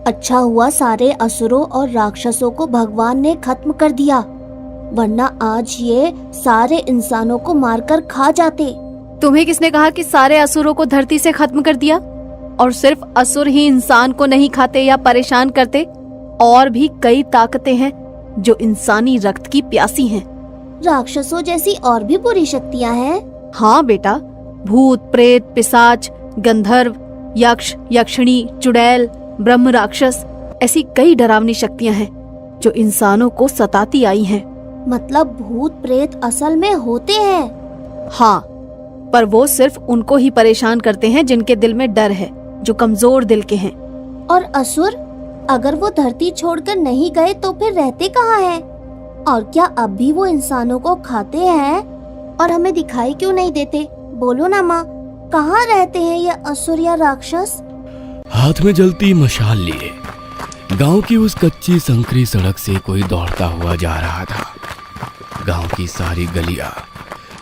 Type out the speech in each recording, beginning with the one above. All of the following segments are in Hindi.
अच्छा हुआ सारे असुरों और राक्षसों को भगवान ने खत्म कर दिया, वरना आज ये सारे इंसानों को मारकर खा जाते। तुम्हें किसने कहा कि सारे असुरों को धरती से खत्म कर दिया? और सिर्फ असुर ही इंसान को नहीं खाते या परेशान करते, और भी कई ताकतें हैं जो इंसानी रक्त की प्यासी हैं। राक्षसों जैसी और भी बुरी शक्तियाँ हैं? हाँ बेटा, भूत, प्रेत, पिशाच, गंधर्व, यक्ष, यक्षिणी, चुड़ैल, ब्रह्म राक्षस, ऐसी कई डरावनी शक्तियाँ हैं जो इंसानों को सताती आई हैं। मतलब भूत प्रेत असल में होते हैं? हाँ, पर वो सिर्फ उनको ही परेशान करते हैं जिनके दिल में डर है, जो कमजोर दिल के हैं। और असुर, अगर वो धरती छोड़कर नहीं गए तो फिर रहते कहाँ हैं? और क्या अब भी वो इंसानों को खाते हैं? और हमें दिखाई क्यों नहीं देते? बोलो ना माँ, कहाँ रहते हैं ये असुर या राक्षस? हाथ में जलती मशाल लिए गांव की उस कच्ची संकरी सड़क से कोई दौड़ता हुआ जा रहा था। गांव की सारी गलियां,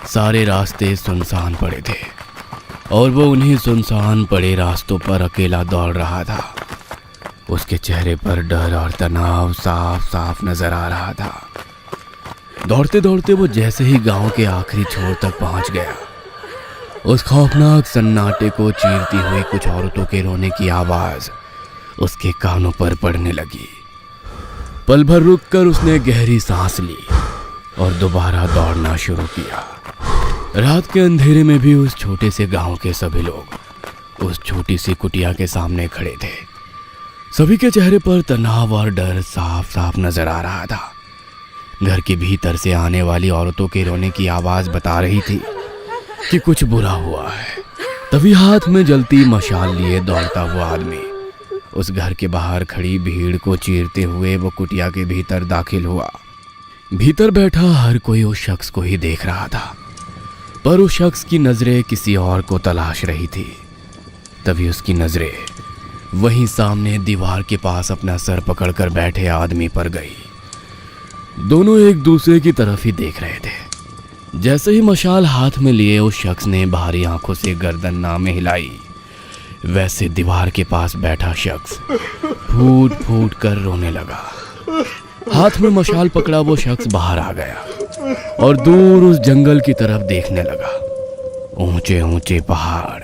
सारे रास्ते सुनसान पड़े थे और वो उन्हीं सुनसान पड़े रास्तों पर अकेला दौड़ रहा था। उसके चेहरे पर डर और तनाव साफ साफ नजर आ रहा था। दौड़ते दौड़ते वो जैसे ही गांव के आखिरी छोर तक पहुंच गया, उस खौफनाक सन्नाटे को चीरती हुई कुछ औरतों के रोने की आवाज उसके कानों पर पड़ने लगी। पल भर रुककर उसने गहरी सांस ली और दोबारा दौड़ना शुरू किया। रात के अंधेरे में भी उस छोटे से गांव के सभी लोग उस छोटी सी कुटिया के सामने खड़े थे। सभी के चेहरे पर तनाव और डर साफ साफ नजर आ रहा था। घर के भीतर से आने वाली औरतों के रोने की आवाज बता रही थी कि कुछ बुरा हुआ है। तभी हाथ में जलती मशाल लिए दौड़ता हुआ आदमी उस घर के बाहर खड़ी भीड़ को चीरते हुए वो कुटिया के भीतर दाखिल हुआ। भीतर बैठा हर कोई उस शख्स को ही देख रहा था, पर उस शख्स की नजरें किसी और को तलाश रही थी। तभी उसकी नजरें वहीं सामने दीवार के पास अपना सर पकड़कर बैठे आदमी पर गई। दोनों एक दूसरे की तरफ ही देख रहे थे। जैसे ही मशाल हाथ में लिए उस शख्स ने भारी आंखों से गर्दन नामे हिलाई, वैसे दीवार के पास बैठा शख्स फूट फूट कर रोने लगा। हाथ में मशाल पकड़ा वो शख्स बाहर आ गया और दूर उस जंगल की तरफ देखने लगा। ऊंचे ऊंचे पहाड़,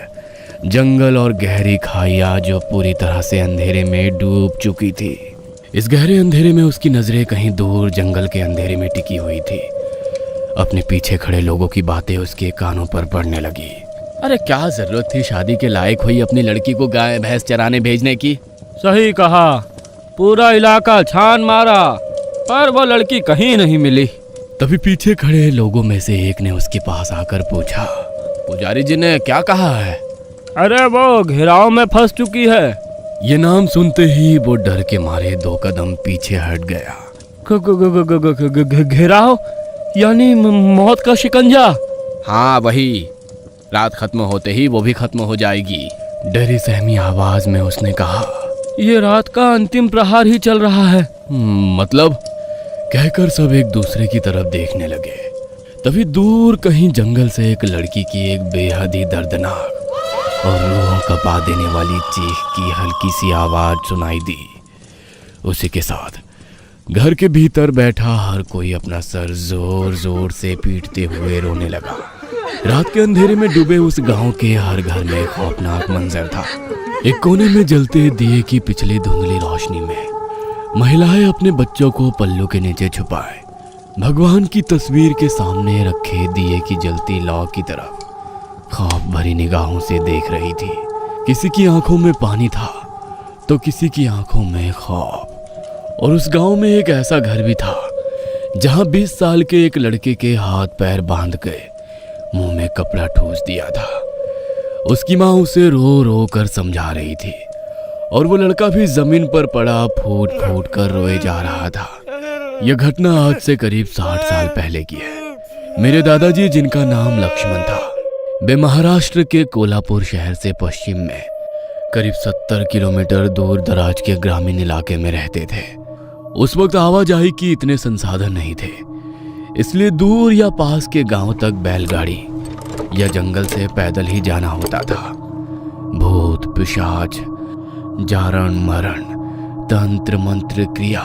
जंगल और गहरी खाइयां जो पूरी तरह से अंधेरे में डूब चुकी थी। इस गहरे अंधेरे में उसकी नजरें कहीं दूर जंगल के अंधेरे में टिकी हुई थी। अपने पीछे खड़े लोगों की बातें उसके कानों पर पड़ने लगी। अरे क्या जरूरत थी शादी के लायक हुई अपनी लड़की को गाय भैंस चराने भेजने की? सही कहा, पूरा इलाका छान मारा पर वो लड़की कहीं नहीं मिली। तभी पीछे खड़े लोगों में से एक ने उसके पास आकर पूछा, पुजारी जी ने क्या कहा है? अरे वो घेराव में फंस चुकी है। ये नाम सुनते ही वो डर के मारे 2 कदम पीछे हट गया। घेराव यानी मौत का शिकंजा? हाँ वही, रात खत्म होते ही वो भी खत्म हो जाएगी। डरी सहमी आवाज में उसने कहा, ये रात का अंतिम प्रहार ही चल रहा है। मतलब? कहकर सब एक दूसरे की तरफ देखने लगे। तभी दूर कहीं जंगल से एक लड़की की एक बेहद ही दर्दनाक और रूह कपा देने वाली चीख की हल्की सी आवाज सुनाई दी। उसी के साथ घर के भीतर बैठा हर कोई अपना सर जोर जोर से पीटते हुए रोने लगा। रात के अंधेरे में डूबे उस गांव के हर घर में खौफनाक मंजर था। एक कोने में जलते दिए की पिछली धुंधली रोशनी में महिलाएं अपने बच्चों को पल्लू के नीचे छुपाए भगवान की तस्वीर के सामने रखे दिए की जलती लौ की तरफ खौफ भरी निगाहों से देख रही थी। किसी की आंखों में पानी था तो किसी की आंखों में खौफ। और उस गांव में एक ऐसा घर भी था जहां 20 साल के एक लड़के के हाथ पैर बांध के मुंह में कपड़ा ठूस दिया था। उसकी माँ उसे रो रो कर समझा रही थी और वो लड़का भी जमीन पर पड़ा फूट फूट कर रोए जा रहा था। यह घटना आज से करीब 60 साल पहले की है। मेरे दादाजी, जिनका नाम लक्ष्मण था, वे महाराष्ट्र के कोल्हापुर शहर से पश्चिम में करीब 70 किलोमीटर दूर दराज के ग्रामीण इलाके में रहते थे। उस वक्त आवाजाही की इतने संसाधन नहीं थे, इसलिए दूर या पास के गांव तक बैलगाड़ी या जंगल से पैदल ही जाना होता था। भूत, पिशाच, जारण मरण तंत्र मंत्र क्रिया,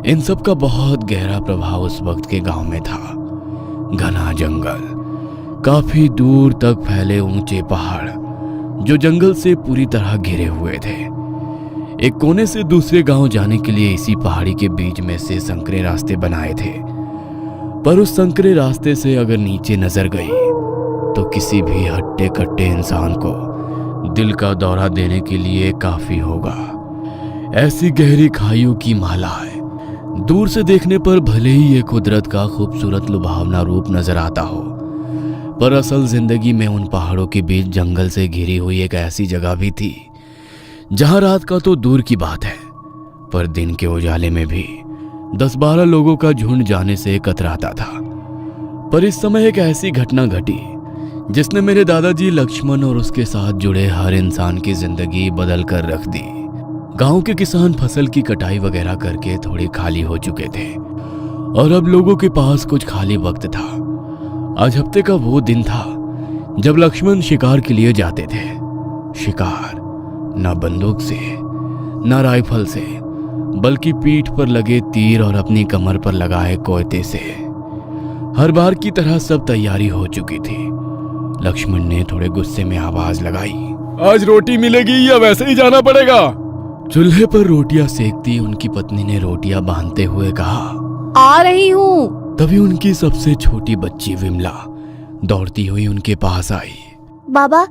इन सब का बहुत गहरा प्रभाव उस वक्त के गांव में था। घना जंगल, काफी दूर तक फैले ऊंचे पहाड़ जो जंगल से पूरी तरह घिरे हुए थे। एक कोने से दूसरे गांव जाने के लिए इसी पहाड़ी के बीच में से संकरे रास्ते बनाए थे, पर उस संकरे रास्ते से अगर नीचे नजर गई तो किसी भी हट्टे कट्टे इंसान को दिल का दौरा देने के लिए काफी होगा। ऐसी गहरी खाइयों की माला है, दूर से देखने पर भले ही ये कुदरत का खूबसूरत लुभावना रूप नजर आता हो, पर असल जिंदगी में उन पहाड़ों के बीच जंगल से घिरी हुई एक ऐसी जगह भी थी जहां रात का तो दूर की बात है, पर दिन के उजाले में भी 10-12 लोगों का झुंड जाने से कतराता था। पर इस समय एक ऐसी घटना घटी जिसने मेरे दादाजी लक्ष्मण और उसके साथ जुड़े हर इंसान की जिंदगी बदल कर रख दी। गांव के किसान फसल की कटाई वगैरह करके थोड़े खाली हो चुके थे और अब लोगों के पास कुछ खाली वक्त था। आज हफ्ते का वो दिन था जब लक्ष्मण शिकार के लिए जाते थे। शिकार ना बंदूक से, ना राइफल से, बल्कि पीठ पर लगे तीर और अपनी कमर पर लगाए कोयते से। हर बार की तरह सब तैयारी हो चुकी थी। लक्ष्मण ने थोड़े गुस्से में आवाज लगाई, आज रोटी मिलेगी या वैसे ही जाना पड़ेगा? चूल्हे पर रोटियां सेकती उनकी पत्नी ने रोटियां बांधते हुए कहा, आ रही हूँ। तभी उनकी सबसे छोटी बच्ची विमला दौड़ती हुई उनके पास आई। बाबा,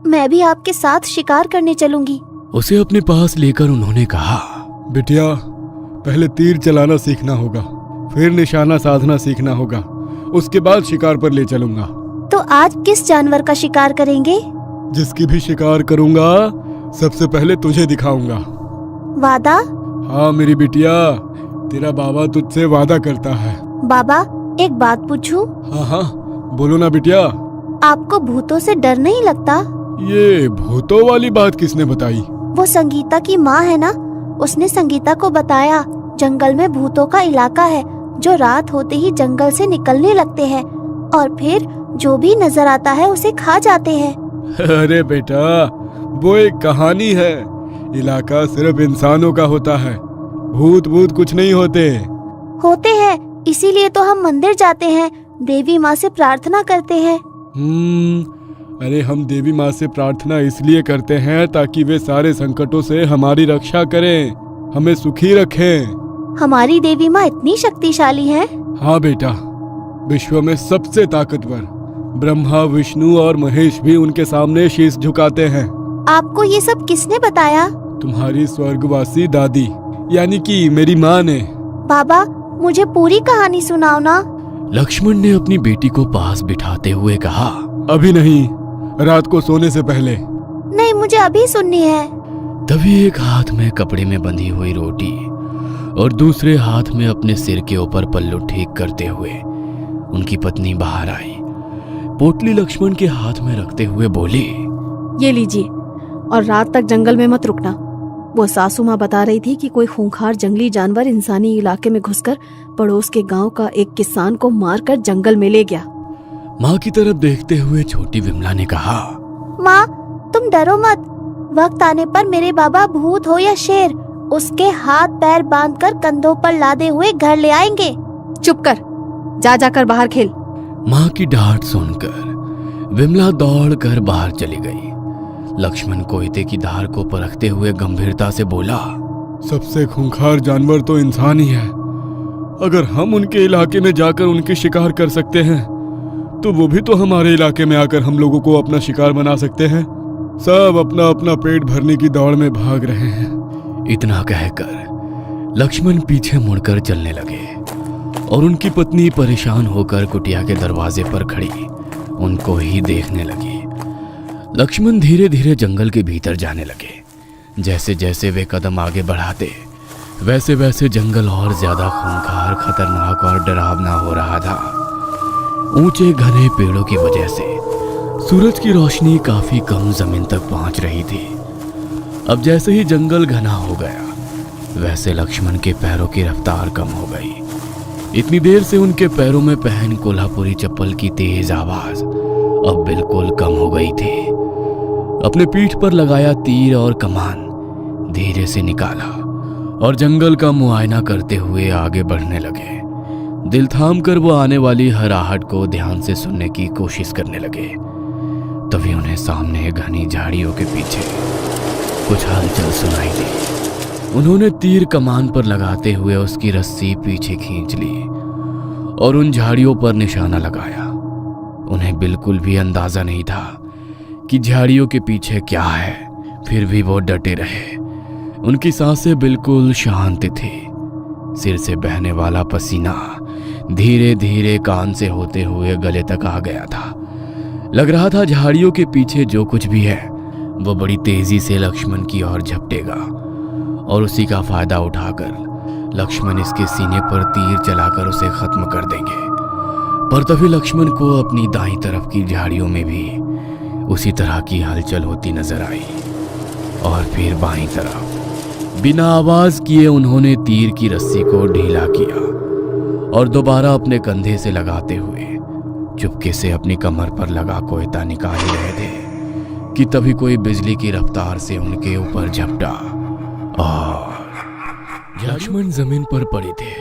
मैं भी आपके साथ शिकार करने चलूंगी। उसे अपने पास लेकर उन्होंने कहा, बिटिया, पहले तीर चलाना सीखना होगा, फिर निशाना साधना सीखना होगा, उसके बाद शिकार पर ले चलूंगा। तो आज किस जानवर का शिकार करेंगे? जिसकी भी शिकार करूंगा सबसे पहले तुझे दिखाऊंगा। वादा? हाँ मेरी बिटिया, तेरा बाबा तुझसे वादा करता है। बाबा, एक बात पूछूं? हाँ हाँ, बोलो ना बिटिया। आपको भूतों से डर नहीं लगता? ये भूतों वाली बात किसने बताई? वो संगीता की माँ है ना, उसने संगीता को बताया जंगल में भूतों का इलाका है जो रात होते ही जंगल से निकलने लगते हैं और फिर जो भी नजर आता है उसे खा जाते हैं। अरे बेटा, वो एक कहानी है। इलाका सिर्फ इंसानों का होता है, भूत भूत कुछ नहीं होते। होते हैं, इसीलिए तो हम मंदिर जाते हैं, देवी माँ से प्रार्थना करते हैं। अरे हम देवी माँ से प्रार्थना इसलिए करते हैं ताकि वे सारे संकटों से हमारी रक्षा करें, हमें सुखी रखें। हमारी देवी माँ इतनी शक्तिशाली है? हाँ बेटा, विश्व में सबसे ताकतवर ब्रह्मा, विष्णु और महेश भी उनके सामने शीश झुकाते हैं। आपको ये सब किसने बताया? तुम्हारी स्वर्गवासी दादी, यानी कि मेरी माँ ने। बाबा, मुझे पूरी कहानी सुनाओ ना। लक्ष्मण ने अपनी बेटी को पास बिठाते हुए कहा, अभी नहीं, रात को सोने से पहले। नहीं, मुझे अभी सुननी है। तभी एक हाथ में कपड़े में बंधी हुई रोटी और दूसरे हाथ में अपने सिर के ऊपर पल्लू ठीक करते हुए उनकी पत्नी बाहर आई। पोटली लक्ष्मण के हाथ में रखते हुए बोली, ये लीजिए, और रात तक जंगल में मत रुकना। वो सासू माँ बता रही थी कि कोई खूंखार जंगली जानवर इंसानी इलाके में घुसकर पड़ोस के गांव का एक किसान को मारकर जंगल में ले गया। माँ की तरफ देखते हुए छोटी विमला ने कहा, माँ, तुम डरो मत। वक्त आने पर मेरे बाबा भूत हो या शेर, उसके हाथ पैर बांधकर कंधों पर लादे हुए घर ले आएंगे। चुप कर, जा जाकर बाहर खेल। माँ की डांट सुनकर विमला दौड़कर बाहर चली गई। लक्ष्मण कोयते की धार को परखते हुए गंभीरता से बोला, सबसे खूंखार जानवर तो इंसान ही है। अगर हम उनके इलाके में जाकर उनके शिकार कर सकते हैं तो वो भी तो हमारे इलाके में आकर हम लोगों को अपना शिकार बना सकते हैं। सब अपना अपना पेट भरने की दौड़ में भाग रहे हैं। इतना कहकर लक्ष्मण पीछे मुड़कर चलने लगे और उनकी पत्नी परेशान होकर कुटिया के दरवाजे पर खड़ी उनको ही देखने लगी। लक्ष्मण धीरे धीरे जंगल के भीतर जाने लगे। जैसे जैसे वे कदम आगे बढ़ाते वैसे वैसे जंगल और ज्यादा खूंखार, खतरनाक और डरावना हो रहा था। ऊंचे घने पेड़ों की वजह से सूरज की रोशनी काफी कम जमीन तक पहुंच रही थी। अब जैसे ही जंगल घना हो गया वैसे लक्ष्मण के पैरों की रफ्तार कम हो गई। इतनी देर से उनके पैरों में पहन कोल्हापुरी चप्पल की तेज आवाज अब बिल्कुल कम हो गई थी। अपने पीठ पर लगाया तीर और कमान धीरे से निकाला और जंगल का मुआयना करते हुए आगे बढ़ने लगे। दिल थाम कर वो आने वाली हर आहट को ध्यान से सुनने की कोशिश करने लगे। तभी उन्हें सामने घनी झाड़ियों के पीछे कुछ हलचल सुनाई दी। उन्होंने तीर कमान पर लगाते हुए उसकी रस्सी पीछे खींच ली और उन झाड़ियों पर निशाना लगाया। उन्हें बिल्कुल भी अंदाजा नहीं था कि झाड़ियों के पीछे क्या है, फिर भी वो डटे रहे। उनकी सांसें बिल्कुल शांत थी। सिर से बहने वाला पसीना धीरे धीरे कान से होते हुए गले तक आ गया था। लग रहा था झाड़ियों के पीछे जो कुछ भी है वो बड़ी तेजी से लक्ष्मण की ओर झपटेगा और उसी का फायदा उठाकर लक्ष्मण इसके सीने पर तीर चलाकर उसे खत्म कर देंगे। पर तभी लक्ष्मण को अपनी दाईं तरफ की झाड़ियों में भी उसी तरह की हलचल होती नजर आई। और फिर बाईं तरफ बिना आवाज किए उन्होंने तीर की रस्सी को ढीला किया और दोबारा अपने कंधे से लगाते हुए चुपके से अपनी कमर पर लगा कोयता निकाल ही रहे थे कि तभी कोई बिजली की रफ्तार से उनके ऊपर झपटा और लक्ष्मण जमीन पर पड़े थे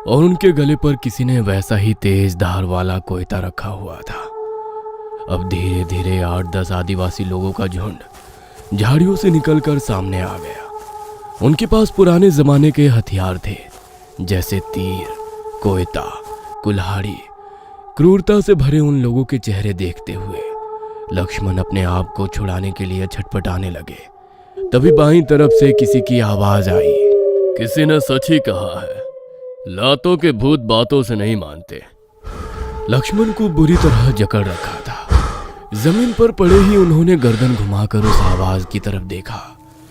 और उनके गले पर किसी ने वैसा ही तेज धार वाला कोयता रखा हुआ था। अब धीरे धीरे 8-10 आदिवासी लोगों का झुंड झाड़ियों से निकलकर सामने आ गया। उनके पास पुराने जमाने के हथियार थे, जैसे तीर, कोयता, कुल्हाड़ी। क्रूरता से भरे उन लोगों के चेहरे देखते हुए लक्ष्मण अपने आप को छुड़ाने के लिए छटपटाने लगे। तभी बाईं तरफ से किसी की आवाज आई। किसी ने सच ही कहा है, लातों के भूत बातों से नहीं मानते। लक्ष्मण को बुरी तरह जकड़ रखा था। जमीन पर पड़े ही उन्होंने गर्दन घुमाकर उस आवाज की तरफ देखा।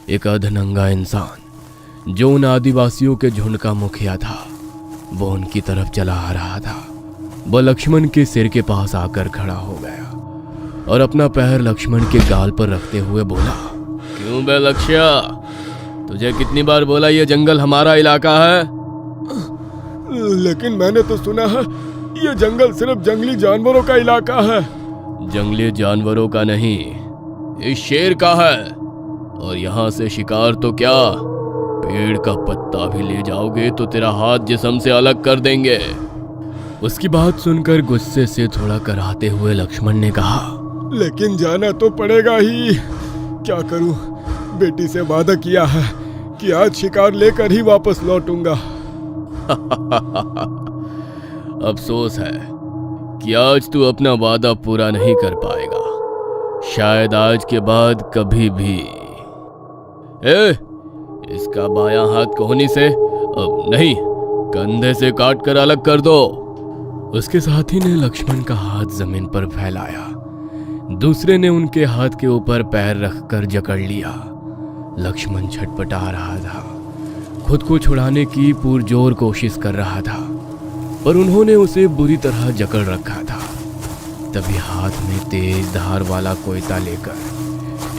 एक अधनंगा इंसान जो उन आदिवासियों के झुंड का मुखिया था, वो उनकी तरफ चला आ रहा था। वह लक्ष्मण के सिर के पास आकर खड़ा हो गया और अपना पैर लक्ष्मण के गाल पर रखते हुए बोला, क्यों बे लक्ष्या, तुझे कितनी बार बोला ये जंगल हमारा इलाका है? लेकिन मैंने तो सुना है ये जंगल सिर्फ जंगली जानवरों का इलाका है। जंगली जानवरों का नहीं, इस शेर का है। और यहाँ से शिकार तो क्या, पेड़ का पत्ता भी ले जाओगे तो तेरा हाथ जिस्म से अलग कर देंगे। उसकी बात सुनकर गुस्से से थोड़ा कराते हुए लक्ष्मण ने कहा, लेकिन जाना तो पड़ेगा ही। क्या करूं, बेटी से वादा किया है कि आज शिकार लेकर ही वापस लौटूंगा। अफसोस है कि आज तू अपना वादा पूरा नहीं कर पाएगा। शायद आज के बाद कभी भी। इसका बायां हाथ कोहनी से नहीं, कंधे से काट कर अलग कर दो। उसके साथी ने लक्ष्मण का हाथ जमीन पर फैलाया। दूसरे ने उनके हाथ के ऊपर पैर रखकर जकड़ लिया। लक्ष्मण छटपटा रहा था, खुद को छुड़ाने की पुरजोर कोशिश कर रहा था, पर उन्होंने उसे बुरी तरह जकड़ रखा था। तभी हाथ में तेज धार वाला कोयता लेकर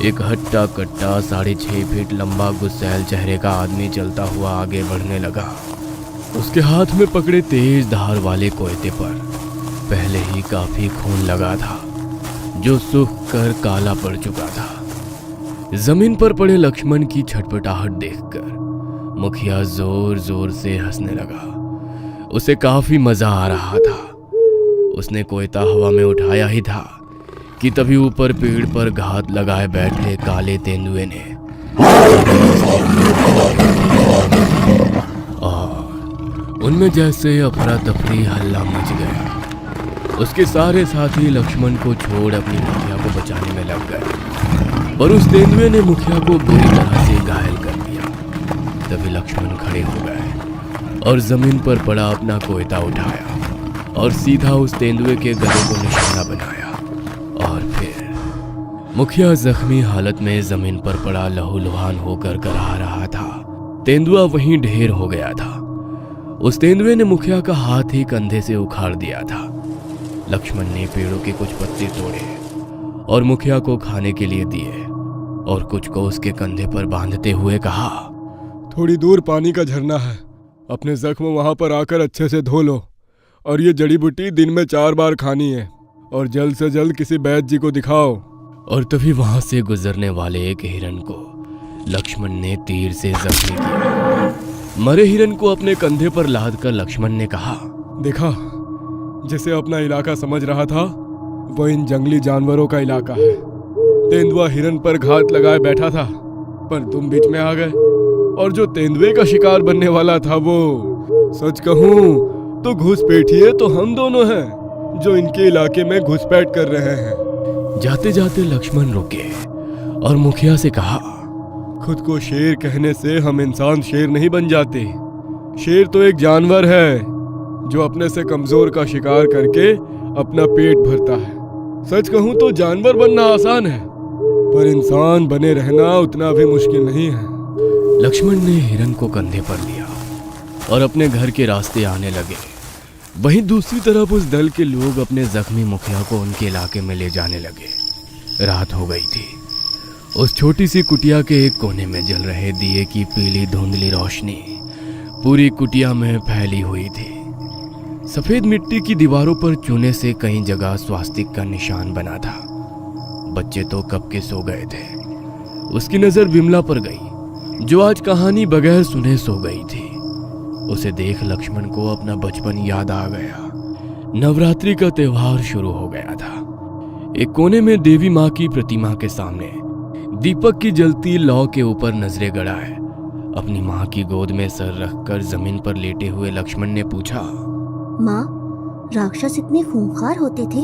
एक हट्टा कट्टा 6.5 फीट लंबा गुस्सैल चेहरे का आदमी चलता हुआ आगे बढ़ने लगा। उसके हाथ में पकड़े तेज धार वाले कोयते पर पहले ही काफी खून लगा था, जो सूख कर काला पड़ चुका था। जमीन पर पड़े लक्ष्मण की छटपटाहट देखकर मुखिया जोर जोर से हंसने लगा। उसे काफी मजा आ रहा था। उसने कोयता हवा में उठाया ही था कि तभी ऊपर पेड़ पर घात लगाए बैठे काले तेंदुए ने और उनमें जैसे अफरा तफरी हल्ला मच गया। उसके सारे साथी लक्ष्मण को छोड़ अपनी मुखिया को बचाने में लग गए, पर उस तेंदुए ने मुखिया को बुरी तरह से घायल कर दिया। तभी लक्ष्मण खड़े हो गए और जमीन पर पड़ा अपना कोयता उठाया और सीधा उस तेंदुए के गले को निशाना बनाया। और फिर मुखिया जख्मी हालत में जमीन पर पड़ा लहूलुहान होकर कराह रहा था। तेंदुआ वहीं ढेर हो गया था। उस तेंदुए ने मुखिया का हाथ ही कंधे से उखाड़ दिया था। लक्ष्मण ने पेड़ों के कुछ पत्ते तोड़े और मुखिया को खाने के लिए दिए और कुछ को उसके कंधे पर बांधते हुए कहा, थोड़ी दूर पानी का झरना है, अपने जख्म वहां पर आकर अच्छे से धो लो और ये जड़ी बूटी दिन में 4 बार खानी है और जल्द से जल्द किसी वैद्य जी को दिखाओ। और तभी वहां से गुजरने वाले एक हिरन को लक्ष्मण ने तीर से जख्मी किया। मरे हिरन को अपने कंधे पर लाद कर लक्ष्मण ने कहा, देखा, जिसे अपना इलाका समझ रहा था वो इन जंगली जानवरों का इलाका है। तेंदुआ हिरन पर घात लगाए बैठा था, पर तुम बीच में आ गए, और जो तेंदुए का शिकार बनने वाला था वो, सच कहूं तो घुसपैठिए तो हम दोनों हैं जो इनके इलाके में घुसपैठ कर रहे हैं। जाते जाते लक्ष्मण रुके और मुखिया से कहा, खुद को शेर कहने से हम इंसान शेर नहीं बन जाते। शेर तो एक जानवर है जो अपने से कमजोर का शिकार करके अपना पेट भरता है। सच कहूं तो जानवर बनना आसान है, पर इंसान बने रहना उतना भी मुश्किल नहीं है। लक्ष्मण ने हिरन को कंधे पर लिया और अपने घर के रास्ते आने लगे। वहीं दूसरी तरफ उस दल के लोग अपने जख्मी मुखिया को उनके इलाके में ले जाने लगे। रात हो गई थी। उस छोटी सी कुटिया के एक कोने में जल रहे दिए की पीली धुंधली रोशनी पूरी कुटिया में फैली हुई थी। सफेद मिट्टी की दीवारों पर चूने से कई जगह स्वास्तिक का निशान बना था। बच्चे तो कब के सो गए थे। उसकी नजर विमला पर गई, जो आज कहानी बगैर सुने सो गई थी। उसे देख लक्ष्मण को अपना बचपन याद आ गया। नवरात्रि का त्योहार शुरू हो गया था। एक कोने में देवी माँ की प्रतिमा के सामने दीपक की जलती लौ के ऊपर नजरें गड़ाए अपनी माँ की गोद में सर रखकर जमीन पर लेटे हुए लक्ष्मण ने पूछा, माँ, राक्षस इतने खूंखार होते थे?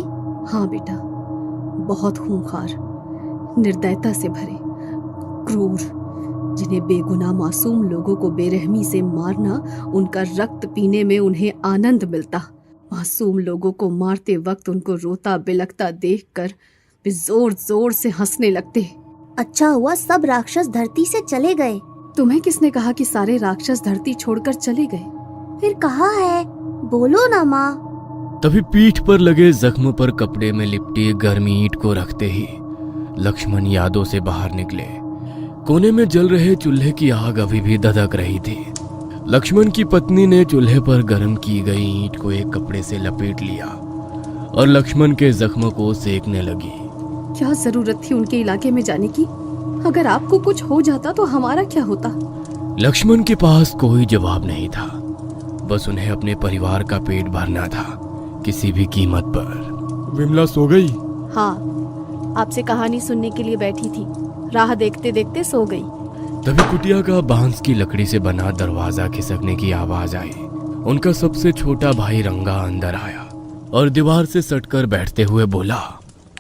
हाँ बेटा, बहुत खूंखार, निर्दयता से भरे, क्रूर, जिन्हें बेगुनाह मासूम लोगों को बेरहमी से मारना, उनका रक्त पीने में उन्हें आनंद मिलता। मासूम लोगों को मारते वक्त उनको रोता बिलखता देखकर वे जोर जोर से हंसने लगते। अच्छा हुआ सब राक्षस धरती से चले गए। तुम्हें किसने कहा कि सारे राक्षस धरती छोड़कर चले गए? फिर कहाँ है? बोलो ना माँ। तभी पीठ पर लगे जख्म पर कपड़े में लिपटी गर्मी ईंट को रखते ही लक्ष्मण यादों से बाहर निकले। कोने में जल रहे चूल्हे की आग अभी भी धधक रही थी। लक्ष्मण की पत्नी ने चूल्हे पर गर्म की गई ईंट को एक कपड़े से लपेट लिया और लक्ष्मण के जख्म को सेकने लगी। क्या जरूरत थी उनके इलाके में जाने की? अगर आपको कुछ हो जाता तो हमारा क्या होता? लक्ष्मण के पास कोई जवाब नहीं था। बस उन्हें अपने परिवार का पेट भरना था, किसी भी कीमत पर। विमला सो गई? हाँ, आपसे कहानी सुनने के लिए बैठी थी, राह देखते देखते सो गई। तभी कुटिया का बांस की लकड़ी से बना दरवाजा खिसकने की आवाज आई। उनका सबसे छोटा भाई रंगा अंदर आया और दीवार से सटकर बैठते हुए बोला,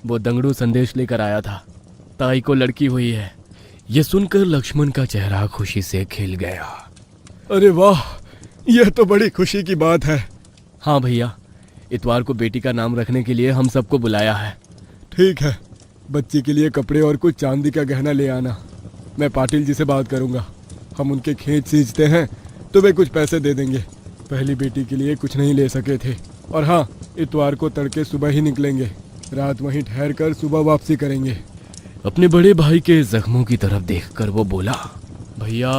वो दंगड़ू संदेश लेकर आया था, ताई को लड़की हुई है। यह सुनकर लक्ष्मण का चेहरा खुशी से खिल गया। अरे वाह, यह तो बड़ी खुशी की बात है। हाँ भैया, इतवार को बेटी का नाम रखने के लिए हम सबको बुलाया है। ठीक है, बच्ची के लिए कपड़े और कुछ चांदी का गहना ले आना। मैं पाटिल जी से बात करूंगा, हम उनके खेत सींचते हैं तो वे कुछ पैसे दे देंगे। पहली बेटी के लिए कुछ नहीं ले सके थे। और हाँ, इतवार को तड़के सुबह ही निकलेंगे, रात वहीं ठहर कर सुबह वापसी करेंगे। अपने बड़े भाई के जख्मों की तरफ देखकर वो बोला, भैया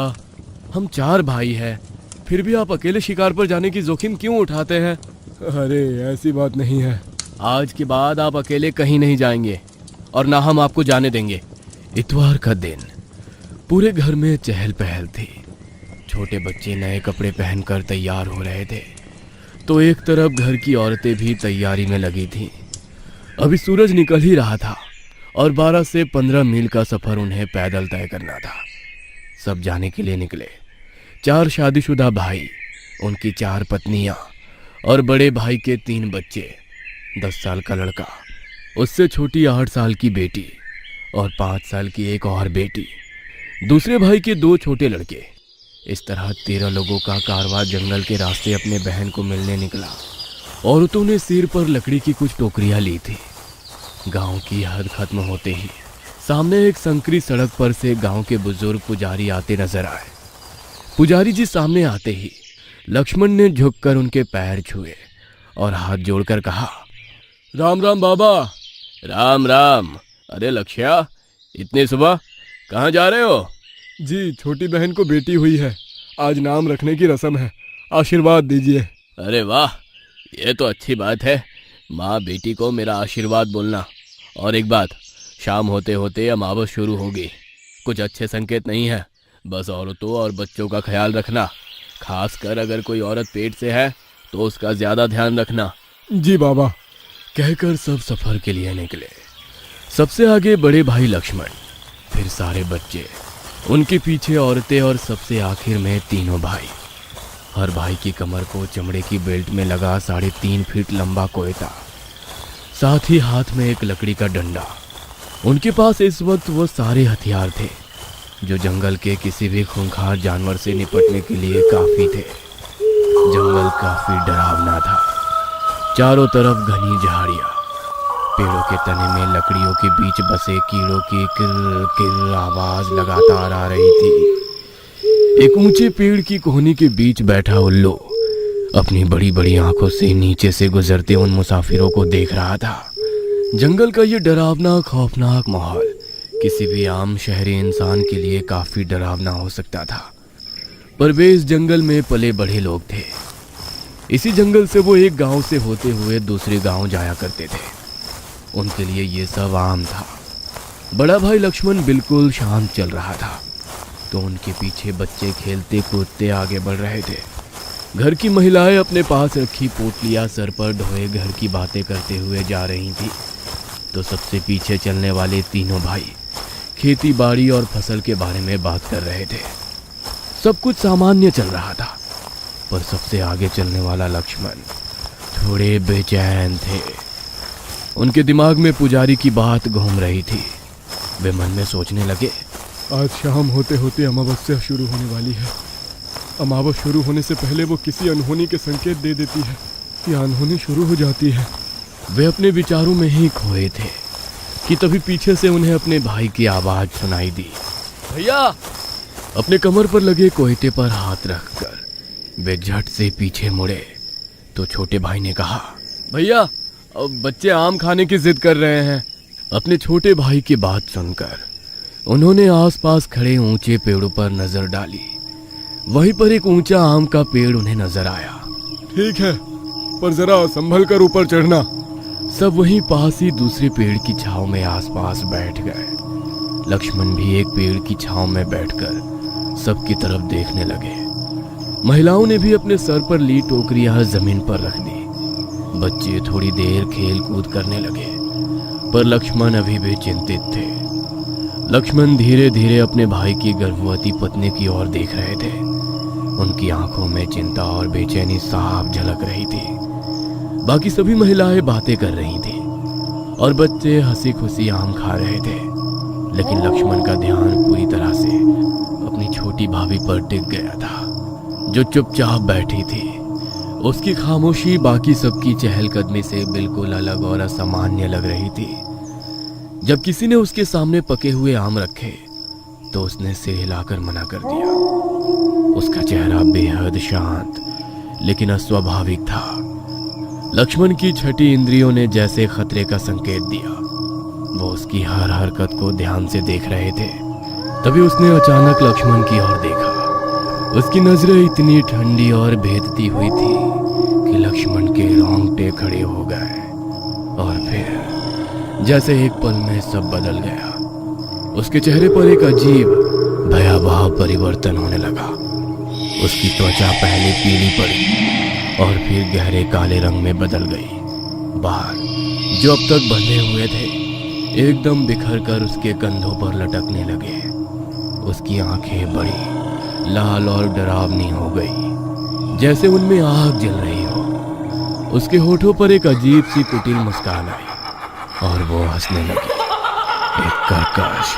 हम 4 भाई हैं, फिर भी आप अकेले शिकार पर जाने की जोखिम क्यों उठाते हैं? अरे ऐसी बात नहीं है। आज के बाद आप अकेले कहीं नहीं जाएंगे और ना हम आपको जाने देंगे। इतवार का दिन पूरे घर में चहल पहल थी। छोटे बच्चे नए कपड़े पहनकर तैयार हो रहे थे, तो एक तरफ घर की औरतें भी तैयारी में लगी थीं। अभी सूरज निकल ही रहा था और 12 से 15 मील का सफर उन्हें पैदल तय करना था। सब जाने के लिए निकले। 4 शादीशुदा भाई, उनकी 4 पत्नियां और बड़े भाई के 3 बच्चे, 10 साल का लड़का, उससे छोटी 8 साल की बेटी और 5 साल की एक और बेटी, दूसरे भाई के 2 छोटे लड़के। इस तरह 13 लोगों का कारवां जंगल के रास्ते अपने बहन को मिलने निकला। औरतों ने सिर पर लकड़ी की कुछ टोकरियां ली थी। गांव की हद खत्म होते ही सामने एक संकरी सड़क पर से गांव के बुजुर्ग पुजारी आते नजर आए। पुजारी जी सामने आते ही लक्ष्मण ने झुककर उनके पैर छुए और हाथ जोड़कर कहा, राम राम बाबा। राम राम। अरे लक्ष्या, इतनी सुबह कहाँ जा रहे हो? जी, छोटी बहन को बेटी हुई है, आज नाम रखने की रस्म है, आशीर्वाद दीजिए। अरे वाह, ये तो अच्छी बात है। माँ बेटी को मेरा आशीर्वाद बोलना। और एक बात, शाम होते होते अमावस शुरू होगी, कुछ अच्छे संकेत नहीं है। बस औरतों और बच्चों का ख्याल रखना, खासकर अगर कोई औरत पेट से है तो उसका ज्यादा ध्यान रखना। जी बाबा। कहकर सब सफर के लिए निकले। सबसे आगे बड़े भाई लक्ष्मण, फिर सारे बच्चे, उनके पीछे औरतें और सबसे आखिर में तीनों भाई। हर भाई की कमर को चमड़े की बेल्ट में लगा 3.5 फीट लंबा कोयता, साथ ही हाथ में एक लकड़ी का डंडा। उनके पास इस वक्त वो सारे हथियार थे जो जंगल के किसी भी खूंखार जानवर से निपटने के लिए काफी थे। जंगल काफी डरावना था। चारों तरफ घनी झाड़ियां, पेड़ों के तने में लकड़ियों के बीच बसे कीड़ों की किर किर आवाज लगातार आ रही थी। एक ऊंचे पेड़ की कोहनी के बीच बैठा उल्लू अपनी बड़ी बड़ी आंखों से नीचे से गुजरते उन मुसाफिरों को देख रहा था। जंगल का ये डरावना खौफनाक माहौल किसी भी आम शहरी इंसान के लिए काफी डरावना हो सकता था, पर वे इस जंगल में पले बढ़े लोग थे। इसी जंगल से वो एक गांव से होते हुए दूसरे गांव जाया करते थे। उनके लिए ये सब आम था। बड़ा भाई लक्ष्मण बिल्कुल शांत चल रहा था, तो उनके पीछे बच्चे खेलते कूदते आगे बढ़ रहे थे। घर की महिलाएं अपने पास रखी पोटलियां सर पर ढोए घर की बातें करते हुए जा रही थी, तो सबसे पीछे चलने वाले तीनों भाई खेती बाड़ी और फसल के बारे में बात कर रहे थे। सब कुछ सामान्य चल रहा था, पर सबसे आगे चलने वाला लक्ष्मण थोड़े बेचैन थे। उनके दिमाग में पुजारी की बात घूम रही थी। वे मन में सोचने लगे, आज शाम होते होते अमावस्या शुरू होने वाली है। अमावस शुरू होने से पहले वो किसी अनहोनी के संकेत दे देती है या अनहोनी शुरू हो जाती है। वे अपने विचारों में ही खोए थे कि तभी पीछे से उन्हें अपने भाई की आवाज सुनाई दी। भैया! अपने कमर पर लगे कोयते पर हाथ रखकर वे झट से पीछे मुड़े, तो छोटे भाई ने कहा, भैया, अब बच्चे आम खाने की जिद कर रहे हैं। अपने छोटे भाई की बात सुनकर उन्होंने आसपास खड़े ऊंचे पेड़ों पर नजर डाली। वहीं पर एक ऊंचा आम का पेड़ उन्हें नजर आया। ठीक है, पर जरा संभल कर ऊपर चढ़ना। सब वहीं पास ही दूसरे पेड़ की छांव में आसपास बैठ गए। लक्ष्मण भी एक पेड़ की छांव में बैठकर सबकी तरफ देखने लगे। महिलाओं ने भी अपने सर पर ली टोकरियां जमीन पर रख दी। बच्चे थोड़ी देर खेल कूद करने लगे, पर लक्ष्मण अभी भी चिंतित थे। लक्ष्मण धीरे धीरे अपने भाई की गर्भवती पत्नी की ओर देख रहे थे। उनकी आंखों में चिंता और बेचैनी साफ झलक रही थी। बाकी सभी महिलाएं बातें कर रही थी और बच्चे हंसी खुशी आम खा रहे थे, लेकिन लक्ष्मण का ध्यान पूरी तरह से अपनी छोटी भाभी पर टिक गया था, जो चुपचाप बैठी थी। उसकी खामोशी बाकी सबकी चहलकदमी से बिल्कुल अलग और असामान्य लग रही थी। जब किसी ने उसके सामने पके हुए आम रखे तो उसने सिर हिलाकर मना कर दिया। उसका चेहरा बेहद शांत लेकिन अस्वाभाविक था। लक्ष्मण की छठी इंद्रियों ने जैसे खतरे का संकेत दिया। वो उसकी हर हरकत को ध्यान से देख रहे थे। तभी उसने अचानक लक्ष्मण की ओर देखा। उसकी नजरें इतनी ठंडी और भेदती हुई थी कि लक्ष्मण के रोंगटे खड़े हो गए, और फिर जैसे एक पल में सब बदल गया। उसके चेहरे पर एक अजीब भयावह परिवर्तन होने लगा। उसकी त्वचा पहले पीली पड़ी और फिर गहरे काले रंग में बदल गई। बाल जो अब तक बंधे हुए थे एकदम बिखर कर उसके कंधों पर लटकने लगे। उसकी आंखें बड़ी लाल और डरावनी हो गई, जैसे उनमें आग जल रही हो। उसके होठों पर एक अजीब सी कुटिल मुस्कान आई और वो हंसने लगी, एक कर्कश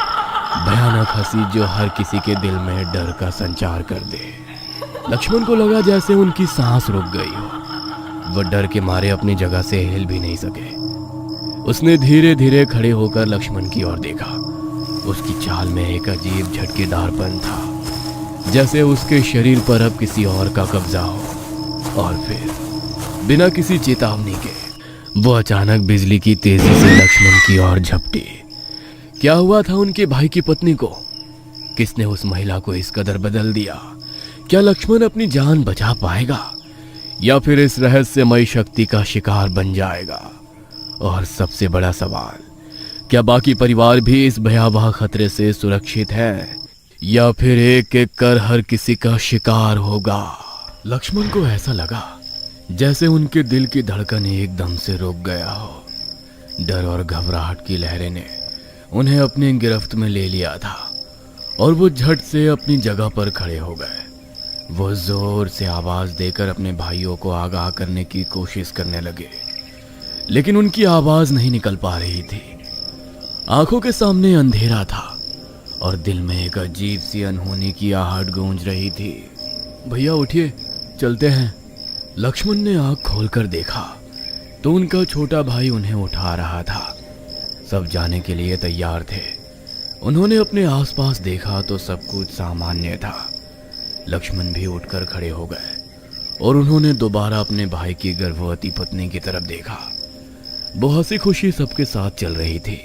भयानक हंसी जो हर किसी के दिल में डर का संचार कर दे। लक्ष्मण को लगा जैसे उनकी सांस रुक गई हो। वह डर के मारे अपनी जगह से हिल भी नहीं सके। उसने धीरे धीरे खड़े होकर लक्ष्मण की ओर देखा। उसकी चाल में एक अजीब झटकेदारपन था, जैसे उसके शरीर पर अब किसी और का कब्जा हो। और फिर बिना किसी चेतावनी के वो अचानक बिजली की तेजी से लक्ष्मण की ओर झपटी। क्या हुआ था उनके भाई की पत्नी को? किसने उस महिला को इस कदर बदल दिया? क्या लक्ष्मण अपनी जान बचा पाएगा या फिर इस रहस्यमयी शक्ति का शिकार बन जाएगा? और सबसे बड़ा सवाल, क्या बाकी परिवार भी इस भयावह खतरे से सुरक्षित है, या फिर एक एक कर हर किसी का शिकार होगा? लक्ष्मण को ऐसा लगा जैसे उनके दिल की धड़कन एकदम से रुक गया हो। डर और घबराहट की लहरें ने उन्हें अपनी गिरफ्त में ले लिया था और वो झट से अपनी जगह पर खड़े हो गए। वो जोर से आवाज देकर अपने भाइयों को आगाह करने की कोशिश करने लगे, लेकिन उनकी आवाज नहीं निकल पा रही थी। आंखों के सामने अंधेरा था और दिल में एक अजीब सी अनहोनी की आहट गूंज रही थी। भैया उठिए, चलते हैं। लक्ष्मण ने आंख खोलकर देखा तो उनका छोटा भाई उन्हें उठा रहा था। सब जाने के लिए तैयार थे। उन्होंने अपने आसपास देखा तो सब कुछ सामान्य था। लक्ष्मण भी उठकर खड़े हो गए और उन्होंने दोबारा अपने भाई की गर्भवती पत्नी की तरफ देखा। वो हंसी खुशी सबके साथ चल रही थी।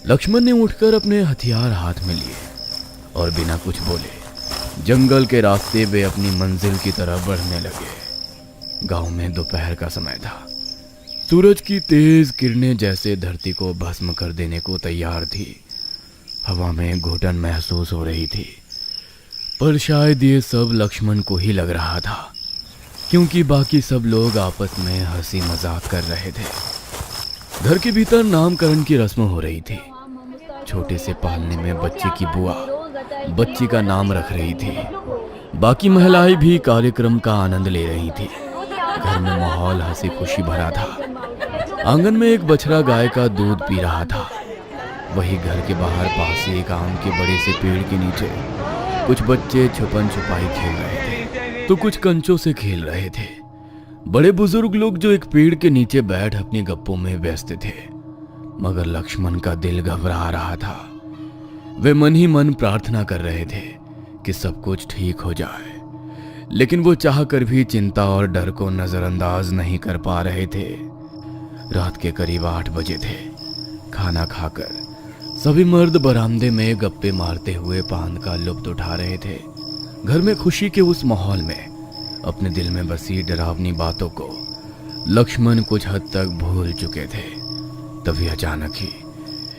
लक्ष्मण ने उठकर अपने हथियार हाथ में लिए और बिना कुछ बोले जंगल के रास्ते वे अपनी मंजिल की तरफ बढ़ने लगे। गांव में दोपहर का समय था। सूरज की तेज किरणें जैसे धरती को भस्म कर देने को तैयार थी। हवा में घुटन महसूस हो रही थी, पर शायद ये सब लक्ष्मण को ही लग रहा था, क्योंकि बाकी सब लोग आपस में हंसी मजाक कर रहे थे। घर के भीतर नामकरण की रस्म हो रही थी। छोटे से पालने में बच्चे की बुआ बच्ची का नाम रख रही थी। बाकी महिलाएं भी कार्यक्रम का आनंद ले रही थी। घर में माहौल हंसी खुशी भरा था। आंगन में एक बछड़ा गाय का दूध पी रहा था। वही घर के बाहर पास एक आम के बड़े से पेड़ के नीचे कुछ बच्चे छुपन छुपाई खेल रहे थे तो कुछ कंचों से खेल रहे थे। बड़े बुजुर्ग लोग जो एक पेड़ के नीचे बैठ अपनी गप्पों में व्यस्त थे, मगर लक्ष्मण का दिल घबरा रहा था। वे मन ही मन प्रार्थना कर रहे थे कि सब कुछ ठीक हो जाए, लेकिन वो चाहकर भी चिंता और डर को नजरअंदाज नहीं कर पा रहे थे। रात के करीब 8 बजे थे। खाना खाकर सभी मर्द बरामदे में गप्पे मारते हुए पान का लुत्फ उठा रहे थे। घर में खुशी के उस माहौल में अपने दिल में बसी डरावनी बातों को लक्ष्मण कुछ हद तक भूल चुके थे। तभी अचानक ही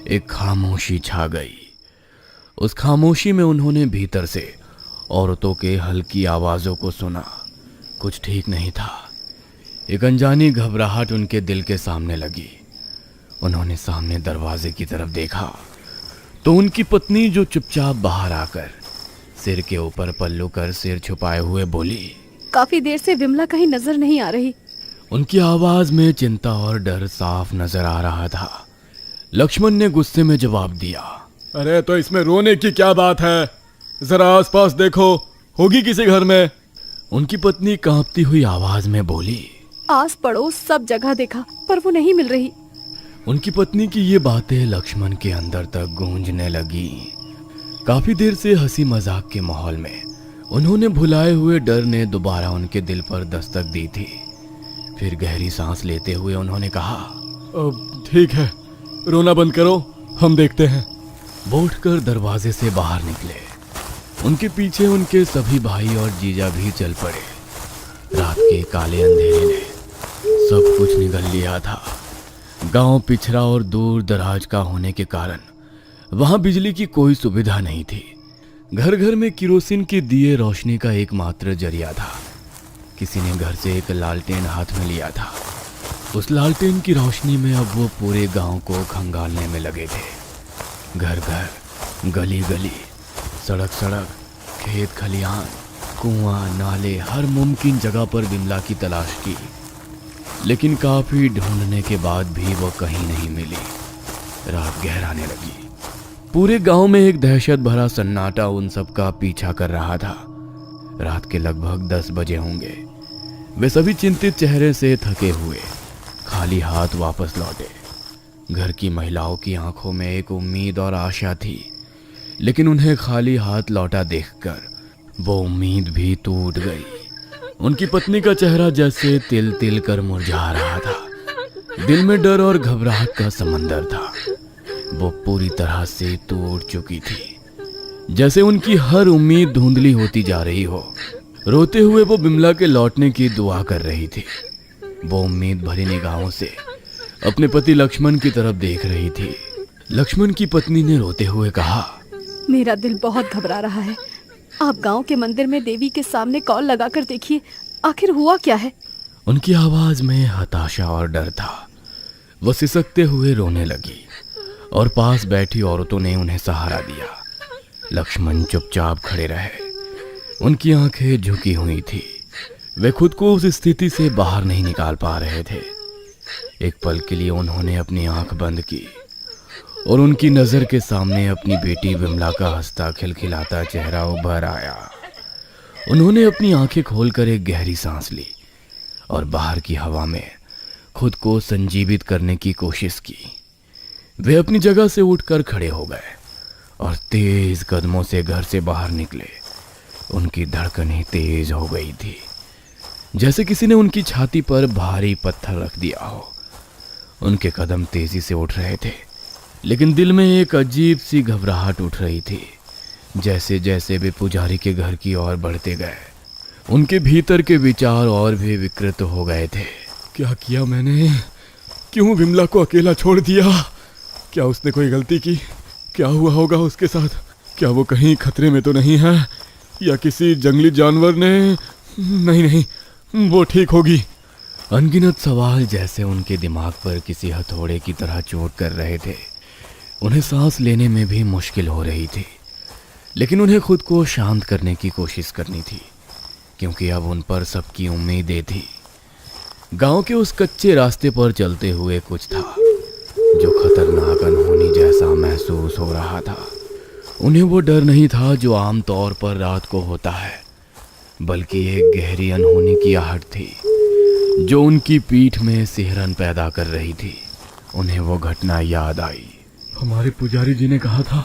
एक खामोशी छा गई। उस खामोशी में उन्होंने भीतर से औरतों के हल्की आवाजों को सुना। कुछ ठीक नहीं था। एक अनजानी घबराहट उनके दिल के सामने लगी। उन्होंने सामने दरवाजे की तरफ देखा तो उनकी पत्नी जो चुपचाप बाहर आकर सिर के ऊपर पल्लू कर सिर छुपाए हुए बोली, काफी देर से विमला कहीं नजर नहीं आ रही। उनकी आवाज में चिंता और डर साफ नजर आ रहा था। लक्ष्मण ने गुस्से में जवाब दिया, अरे तो इसमें रोने की क्या बात है? जरा आसपास देखो, होगी किसी घर में। उनकी पत्नी कांपती हुई आवाज में बोली। आस पड़ोस सब जगह देखा पर वो नहीं मिल रही। उनकी पत्नी की ये बातें लक्ष्मण के अंदर तक गूंजने लगी। काफी देर से हंसी मजाक के माहौल में उन्होंने भुलाए हुए डर ने दोबारा उनके दिल पर दस्तक दी थी। फिर गहरी सांस लेते हुए उन्होंने कहा, अब ठीक है, रोना बंद करो, हम देखते हैं। वो उठकर दरवाजे से बाहर निकले। उनके पीछे उनके सभी भाई और जीजा भी चल पड़े। रात के काले अंधेरे ने सब कुछ निगल लिया था। गांव पिछड़ा और दूर दराज का होने के कारण वहां बिजली की कोई सुविधा नहीं थी। घर घर में किरोसिन के दिए रोशनी का एकमात्र जरिया था। किसी ने घर से एक लालटेन हाथ में लिया था। उस लालटेन की रोशनी में अब वो पूरे गांव को खंगालने में लगे थे। घर घर, गली गली, सड़क सड़क, खेत खलिहान, कुआं, नाले, हर मुमकिन जगह पर विमला की तलाश की, लेकिन काफी ढूंढने के बाद भी वो कहीं नहीं मिली। रात गहराने लगी। पूरे गांव में एक दहशत भरा सन्नाटा उन सब का पीछा कर रहा था। रात के लगभग 10 बजे होंगे। वे सभी चिंतित चेहरे से थके हुए खाली हाथ वापस लौटे। घर की महिलाओं की आंखों में एक उम्मीद और आशा थी, लेकिन उन्हें खाली हाथ लौटा देखकर वो उम्मीद भी टूट गई। उनकी पत्नी का चेहरा जैसे तिल तिल कर मुरझा रहा था। दिल में डर और घबराहट का समंदर था। वो पूरी तरह से टूट चुकी थी, जैसे उनकी हर उम्मीद धुंधली होती जा रही हो। रोते हुए वो बिमला के लौटने की दुआ कर रही थी। वो उम्मीद भरी निगाहों से अपने पति लक्ष्मण की तरफ देख रही थी। लक्ष्मण की पत्नी ने रोते हुए कहा, मेरा दिल बहुत घबरा रहा है। आप गांव के मंदिर में देवी के सामने कॉल लगाकर देखिए, आखिर हुआ क्या है। उनकी आवाज में हताशा और डर था। वो सिसकते हुए रोने लगी और पास बैठी औरतों ने उन्हें सहारा दिया। लक्ष्मण चुपचाप खड़े रहे। उनकी आंखें झुकी हुई थी। वे खुद को उस स्थिति से बाहर नहीं निकाल पा रहे थे। एक पल के लिए उन्होंने अपनी आंख बंद की और उनकी नजर के सामने अपनी बेटी विमला का हंसता खिलखिलाता चेहरा उभर आया। उन्होंने अपनी आंखें खोलकर एक गहरी सांस ली और बाहर की हवा में खुद को संजीवित करने की कोशिश की। वे अपनी जगह से उठकर खड़े हो गए और तेज कदमों से घर से बाहर निकले। उनकी धड़कनें तेज हो गई थी, जैसे किसी ने उनकी छाती पर भारी पत्थर रख दिया हो। उनके कदम तेजी से उठ रहे थे, लेकिन दिल में एक अजीब सी घबराहट उठ रही थी। जैसे जैसे वे पुजारी के घर की ओर बढ़ते गए, उनके भीतर के विचार और भी विकृत हो गए थे। क्या किया मैंने? क्यों विमला को अकेला छोड़ दिया? क्या उसने कोई गलती की? क्या हुआ होगा उसके साथ? क्या वो कहीं खतरे में तो नहीं है, या किसी जंगली जानवर ने? नहीं, वो ठीक होगी। अनगिनत सवाल जैसे उनके दिमाग पर किसी हथौड़े की तरह चोट कर रहे थे। उन्हें सांस लेने में भी मुश्किल हो रही थी, लेकिन उन्हें खुद को शांत करने की कोशिश करनी थी, क्योंकि अब उन पर सबकी उम्मीदें थी। गांव के उस कच्चे रास्ते पर चलते हुए कुछ था जो खतरनाक अनहोनी जैसा महसूस हो रहा था। उन्हें वो डर नहीं था जो आम तौर पर रात को होता है, बल्कि एक गहरी अनहोनी की आहट थी जो उनकी पीठ में सिहरन पैदा कर रही थी। उन्हें वो घटना याद आई। हमारे पुजारी जी ने कहा था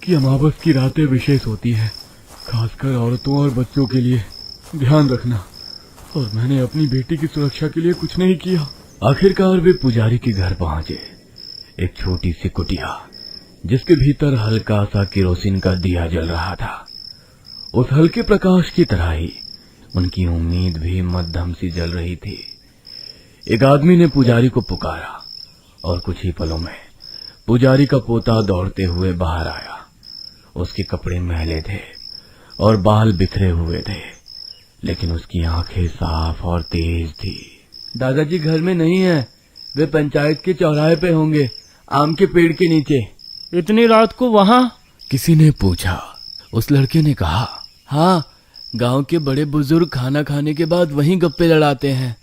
कि अमावस की रातें विशेष होती है, खासकर औरतों और बच्चों के लिए। ध्यान रखना। और मैंने अपनी बेटी की सुरक्षा के लिए कुछ नहीं किया। आखिरकार वे पुजारी के घर पहुंचे। एक छोटी सी कुटिया जिसके भीतर हल्का सा केरोसिन का दिया जल रहा था। उस हल्के प्रकाश की तरह ही उनकी उम्मीद भी मध्यम सी जल रही थी। एक आदमी ने पुजारी को पुकारा और कुछ ही पलों में पुजारी का पोता दौड़ते हुए बाहर आया। उसके कपड़े मैले थे और बाल बिखरे हुए थे, लेकिन उसकी आंखें साफ और तेज थी। दादाजी घर में नहीं है, वे पंचायत के चौराहे पे होंगे, आम के पेड़ के नीचे। इतनी रात को वहां? किसी ने पूछा। उस लड़के ने कहा, हाँ, गांव के बड़े बुजुर्ग खाना खाने के बाद वहीं गप्पे लड़ाते हैं।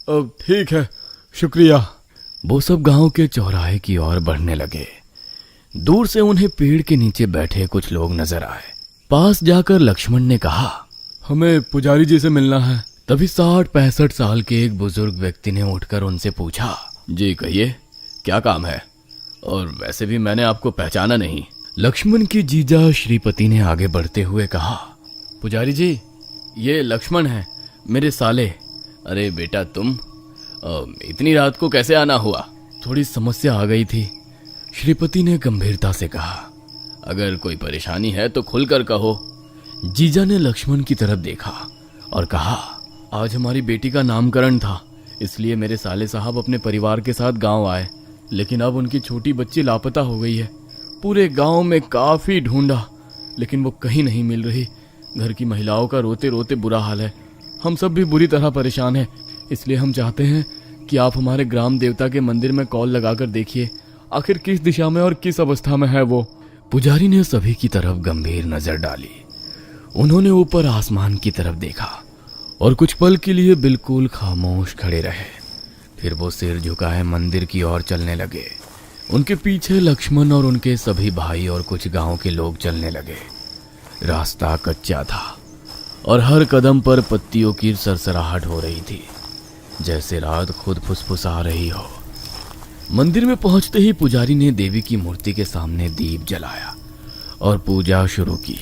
अब ठीक है, शुक्रिया। वो सब गांव के चौराहे की ओर बढ़ने लगे। दूर से उन्हें पेड़ के नीचे बैठे कुछ लोग नजर आए। पास जाकर लक्ष्मण ने कहा, हमें पुजारी जी से मिलना है। तभी 60-65 साल के एक बुजुर्ग व्यक्ति ने उठकर उनसे पूछा, जी कहिए, क्या काम है? और वैसे भी मैंने आपको पहचाना नहीं। लक्ष्मण की जीजा श्रीपति ने आगे बढ़ते हुए कहा, पुजारी जी, ये लक्ष्मण है, मेरे साले। अरे बेटा, तुम इतनी रात को कैसे आना हुआ? थोड़ी समस्या आ गई थी, श्रीपति ने गंभीरता से कहा। अगर कोई परेशानी है तो खुलकर कहो। जीजा ने लक्ष्मण की तरफ देखा और कहा, आज हमारी बेटी का नामकरण था, इसलिए मेरे साले साहब अपने परिवार के साथ गांव आए, लेकिन अब उनकी छोटी बच्ची लापता हो गई है। पूरे गांव में काफी ढूंढा, लेकिन वो कहीं नहीं मिल रही। घर की महिलाओं का रोते रोते बुरा हाल है। हम सब भी बुरी तरह परेशान हैं, इसलिए हम चाहते हैं कि आप हमारे ग्राम देवता के मंदिर में कॉल लगाकर देखिए, आखिर किस दिशा में और किस अवस्था में है वो। पुजारी ने सभी की तरफ गंभीर नजर डाली। उन्होंने ऊपर आसमान की तरफ देखा और कुछ पल के लिए बिल्कुल खामोश खड़े रहे। फिर वो सिर झुकाए मंदिर की ओर चलने लगे। उनके पीछे लक्ष्मण और उनके सभी भाई और कुछ गांव के लोग चलने लगे। रास्ता कच्चा था और हर कदम पर पत्तियों की सरसराहट हो रही थी, जैसे रात खुद फुसफुसा रही हो। मंदिर में पहुंचते ही पुजारी ने देवी की मूर्ति के सामने दीप जलाया और पूजा शुरू की।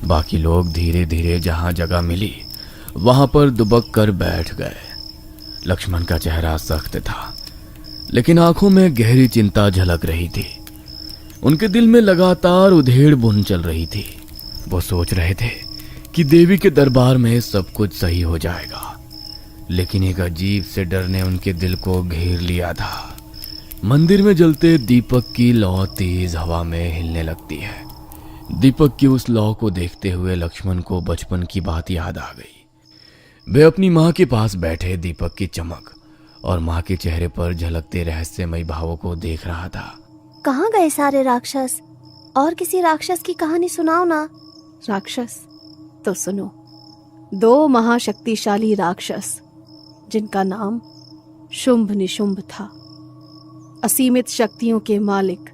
बाकी लोग धीरे धीरे जहां जगह मिली वहां पर दुबक कर बैठ गए। लक्ष्मण का चेहरा सख्त था, लेकिन आंखों में गहरी चिंता झलक रही थी। उनके दिल में लगातार उधेड़ बुन चल रही थी। वो सोच रहे थे कि देवी के दरबार में सब कुछ सही हो जाएगा, लेकिन एक अजीब से डर ने उनके दिल को घेर लिया था। मंदिर में जलते दीपक की लौ तेज हवा में हिलने लगती है। दीपक की उस लौ को देखते हुए लक्ष्मण को बचपन की बात याद आ गई। वे अपनी माँ के पास बैठे दीपक की चमक और माँ के चेहरे पर झलकते रहस्यमयी भावों को देख रहा था। कहाँ गए सारे राक्षस? और किसी राक्षस की कहानी सुनाओ ना। राक्षस तो सुनो। 2 महाशक्तिशाली राक्षस जिनका नाम शुंभ निशुंभ था, असीमित शक्तियों के मालिक,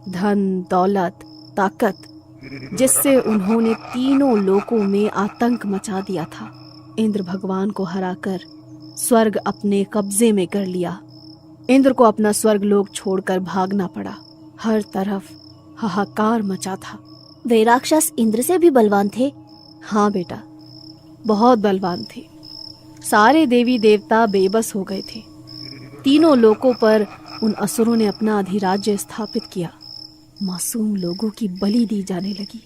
धन दौलत ताकत, जिससे उन्होंने तीनों लोकों में आतंक मचा दिया था। इंद्र भगवान को हराकर स्वर्ग अपने कब्जे में कर लिया। इंद्र को अपना स्वर्ग लोक छोड़कर भागना पड़ा। हर तरफ हाहाकार मचा था। वे राक्षस इंद्र से भी बलवान थे? हाँ बेटा, बहुत बलवान थे। सारे देवी देवता बेबस हो गए थे। तीनों लोकों पर उन असुरों ने अपना अधिराज्य स्थापित किया। मासूम लोगों की बलि दी जाने लगी।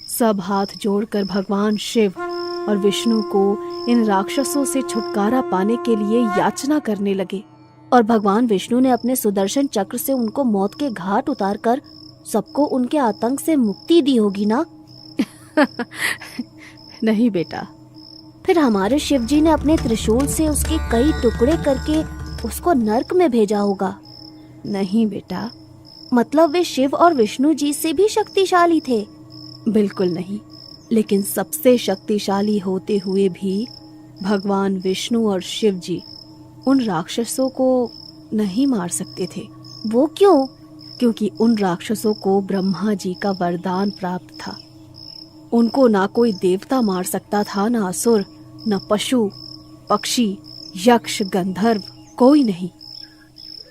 सब हाथ जोड़कर भगवान शिव और विष्णु को इन राक्षसों से छुटकारा पाने के लिए याचना करने लगे। और भगवान विष्णु ने अपने सुदर्शन चक्र से उनको मौत के घाट उतारकर सबको उनके आतंक से मुक्ति दी होगी ना? नहीं बेटा। फिर हमारे शिव जी ने अपने त्रिशूल से उसके कई टुकड़े करके उसको नर्क में भेजा होगा। नहीं बेटा। मतलब वे शिव और विष्णु जी से भी शक्तिशाली थे? बिल्कुल नहीं। लेकिन सबसे शक्तिशाली होते हुए भी भगवान विष्णु और शिव जी उन राक्षसों को नहीं मार सकते थे। वो क्यों? क्योंकि उन राक्षसों को ब्रह्मा जी का वरदान प्राप्त था। उनको ना कोई देवता मार सकता था, ना असुर, न पशु पक्षी यक्ष गंधर्व, कोई नहीं।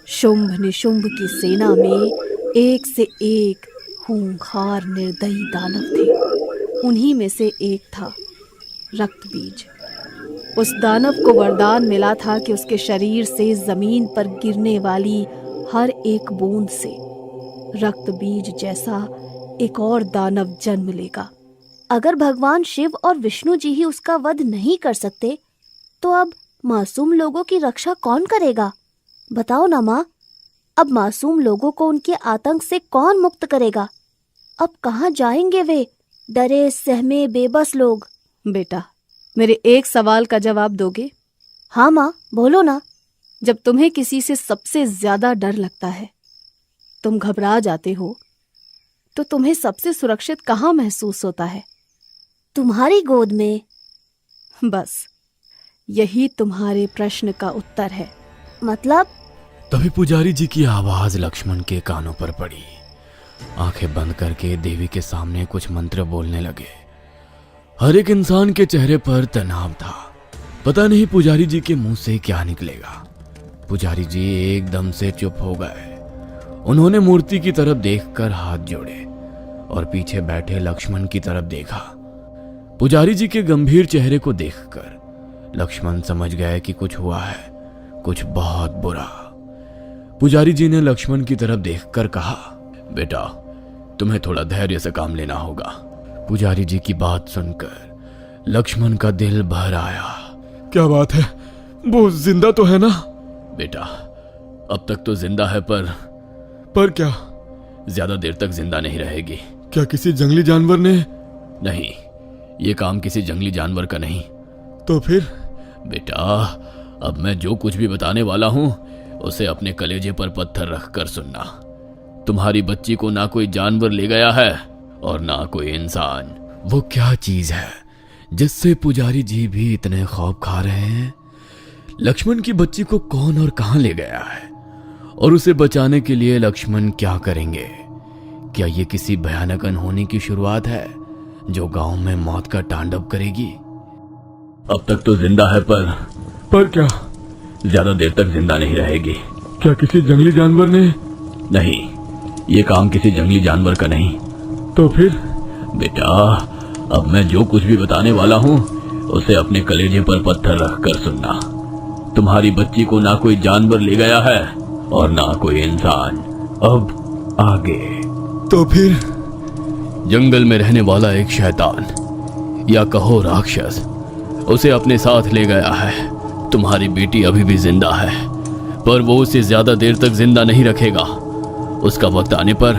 शुंभ निशुंभ की सेना में एक से एक खूंखार निर्दयी दानव थे। उन्हीं में से एक था रक्तबीज। उस दानव को वरदान मिला था कि उसके शरीर से जमीन पर गिरने वाली हर एक बूंद से रक्तबीज जैसा एक और दानव जन्म लेगा। अगर भगवान शिव और विष्णु जी ही उसका वध नहीं कर सकते तो अब मासूम लोगों की रक्षा कौन करेगा? बताओ ना माँ। अब मासूम लोगों को उनके आतंक से कौन मुक्त करेगा? अब कहाँ जाएंगे वे डरे सहमे बेबस लोग? बेटा, मेरे एक सवाल का जवाब दोगे? हाँ माँ, बोलो ना। जब तुम्हें किसी से सबसे ज्यादा डर लगता है, तुम घबरा जाते हो, तो तुम्हें सबसे सुरक्षित कहाँ महसूस होता है? तुम्हारी गोद में। बस यही तुम्हारे प्रश्न का उत्तर है। मतलब? तभी पुजारी जी की आवाज लक्ष्मण के कानों पर पड़ी। आंखें बंद करके देवी के सामने कुछ मंत्र बोलने लगे। हर एक इंसान के चेहरे पर तनाव था। पता नहीं पुजारी जी के मुंह से क्या निकलेगा। पुजारी जी एकदम से चुप हो गए। उन्होंने मूर्ति की तरफ देखकर हाथ जोड़े और पीछे बैठे लक्ष्मण की तरफ देखा। पुजारी जी के गंभीर चेहरे को देखकर लक्ष्मण समझ गए कि कुछ हुआ है, कुछ बहुत बुरा। पुजारी जी ने लक्ष्मण की तरफ देखकर कहा, बेटा, तुम्हें थोड़ा धैर्य से काम लेना होगा। पुजारी जी की बात सुनकर लक्ष्मण का दिल भर आया। क्या बात है? वो जिंदा तो है ना? बेटा, अब तक तो जिंदा है, पर क्या? ज्यादा देर तक जिंदा नहीं रहेगी। क्या किसी जंगली जानवर ने? नहीं, ये काम किसी जंगली जानवर का नहीं। तो फिर? बेटा, अब मैं जो कुछ भी बताने वाला हूं उसे अपने कलेजे पर पत्थर रखकर सुनना। तुम्हारी बच्ची को ना कोई जानवर ले गया है और ना कोई इंसान। वो क्या चीज है जिससे पुजारी जी भी इतने खौफ खा रहे हैं? लक्ष्मण की बच्ची को कौन और कहां ले गया है? और उसे बचाने के लिए लक्ष्मण क्या करेंगे? क्या ये किसी भयानक अनहोनी की शुरुआत है जो गांव में मौत का तांडव करेगी? अब तक तो जिंदा है, पर क्या? ज्यादा देर तक जिंदा नहीं रहेगी। क्या किसी जंगली जानवर ने? नहीं, ये काम किसी जंगली जानवर का नहीं। तो फिर? बेटा, अब मैं जो कुछ भी बताने वाला हूँ उसे अपने कलेजे पर पत्थर रखकर सुनना। तुम्हारी बच्ची को ना कोई जानवर ले गया है और ना कोई इंसान। अब आगे। तो फिर? जंगल में रहने वाला एक शैतान या कहो राक्षस उसे अपने साथ ले गया है। तुम्हारी बेटी अभी भी जिंदा है, पर वो उसे ज्यादा देर तक जिंदा नहीं रखेगा। उसका वक्त आने पर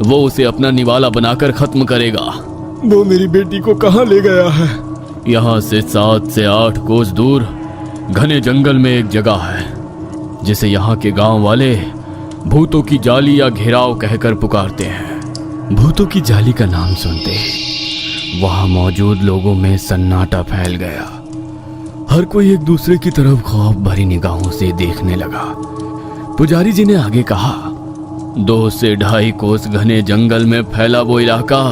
वो उसे अपना निवाला बनाकर खत्म करेगा। वो मेरी बेटी को कहाँ ले गया है? यहाँ से 7 से 8 कोस दूर घने जंगल में एक जगह है जिसे यहाँ के गांव वाले भूतों की जाली या घेराव कहकर पुकारते हैं। भूतों की जाली का नाम सुनते वहां मौजूद लोगों में सन्नाटा फैल गया। हर कोई एक दूसरे की तरफ खौफ भरी निगाहों से देखने लगा। पुजारी जी ने आगे कहा, 2 से 2.5 कोस घने जंगल में फैला वो इलाका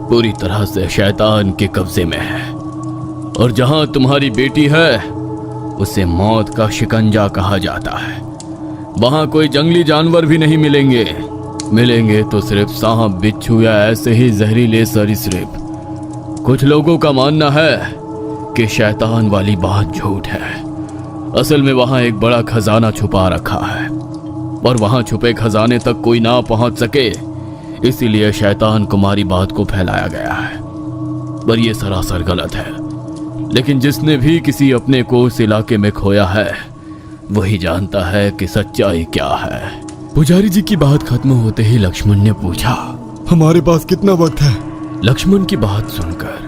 पूरी तरह से शैतान के कब्जे में है, और जहां तुम्हारी बेटी है उसे मौत का शिकंजा कहा जाता है। वहां कोई जंगली जानवर भी नहीं मिलेंगे तो सिर्फ सांप, बिच्छू या ऐसे ही जहरीले सरीसृप। कुछ लोगों का मानना है कि शैतान वाली बात झूठ है। असल में वहां एक बड़ा खजाना छुपा रखा है, और वहां छुपे खजाने तक कोई ना पहुंच सके, इसीलिए शैतान कुमारी बात को फैलाया गया है। पर यह सरासर गलत है। लेकिन जिसने भी किसी अपने को उस इलाके में खोया है वही जानता है कि सच्चाई क्या है। पुजारी जी की बात खत्म होते ही लक्ष्मण ने पूछा, हमारे पास कितना वक्त है? लक्ष्मण की बात सुनकर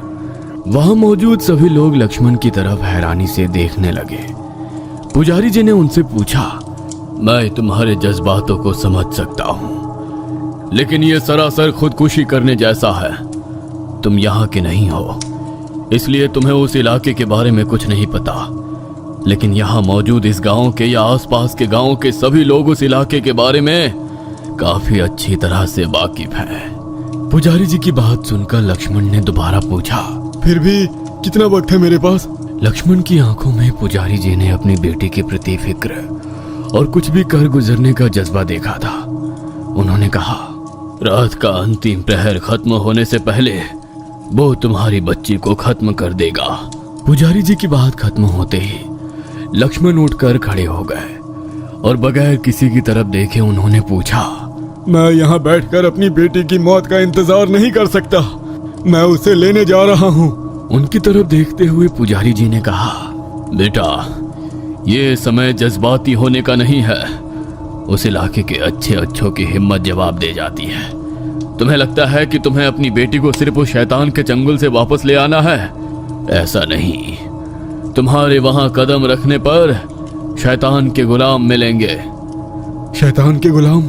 वहां मौजूद सभी लोग लक्ष्मण की तरफ हैरानी से देखने लगे। पुजारी जी ने उनसे पूछा, मैं तुम्हारे जज्बातों को समझ सकता हूं, लेकिन यह सरासर खुदकुशी करने जैसा है। तुम यहाँ के नहीं हो, इसलिए तुम्हें उस इलाके के बारे में कुछ नहीं पता। लेकिन यहाँ मौजूद इस गांव के या आसपास के गांव के सभी लोग उस इलाके के बारे में काफी अच्छी तरह से वाकिफ हैं। पुजारी जी की बात सुनकर लक्ष्मण ने दोबारा पूछा, फिर भी कितना वक्त है मेरे पास? लक्ष्मण की आंखों में पुजारी जी ने अपनी बेटी के प्रति फिक्र और कुछ भी कर गुजरने का जज्बा देखा था। उन्होंने कहा, रात का अंतिम प्रहर खत्म होने से पहले वो तुम्हारी बच्ची को खत्म कर देगा। पुजारी जी की बात खत्म होते ही लक्ष्मण उठकर खड़े हो गए और बगैर किसी की तरफ देखे उन्होंने पूछा, मैं यहाँ बैठकर अपनी बेटी की मौत का इंतजार नहीं कर सकता। मैं उसे लेने जा रहा हूँ। उनकी तरफ देखते हुए पुजारी जी ने कहा, बेटा, ये समय जज्बाती होने का नहीं है। उस इलाके के अच्छों की हिम्मत जवाब दे जाती है। तुम्हें लगता है कि तुम्हें अपनी बेटी को सिर्फ उस शैतान के चंगुल से वापस ले आना है? ऐसा नहीं। तुम्हारे वहां कदम रखने पर शैतान के गुलाम मिलेंगे। शैतान के गुलाम?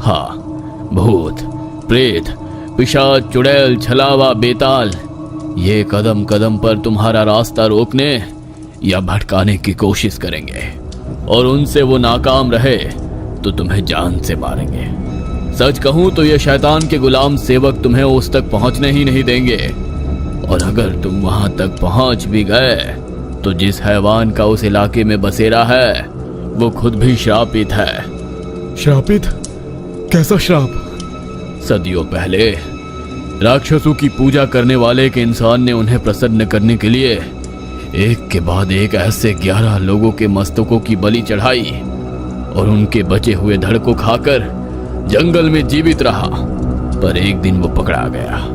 हाँ, भूत, प्रेत, पिशाच, चुड़ैल, छलावा, बेताल, ये कदम कदम पर तुम्हारा रास्ता रोकने या भटकाने की कोशिश करेंगे, और उनसे वो नाकाम रहे तो तुम्हें जान से मारेंगे। सच कहूं तो ये शैतान के गुलाम सेवक तुम्हें उस तक पहुंचने ही नहीं देंगे, और अगर तुम वहां तक पहुंच भी गए तो जिस हैवान का उस इलाके में बसेरा है वो खुद भी श्रापित है। श्रापित? कैसा श्राप? सदियों पहले राक्षसों की पूजा करने वाले एक इंसान ने उन्हें प्रसन्न करने के लिए एक के बाद एक ऐसे 11 लोगों के मस्तकों की बलि चढ़ाई, और उनके बचे हुए धड़ को खाकर जंगल में जीवित रहा। पर एक दिन वो पकड़ा गया।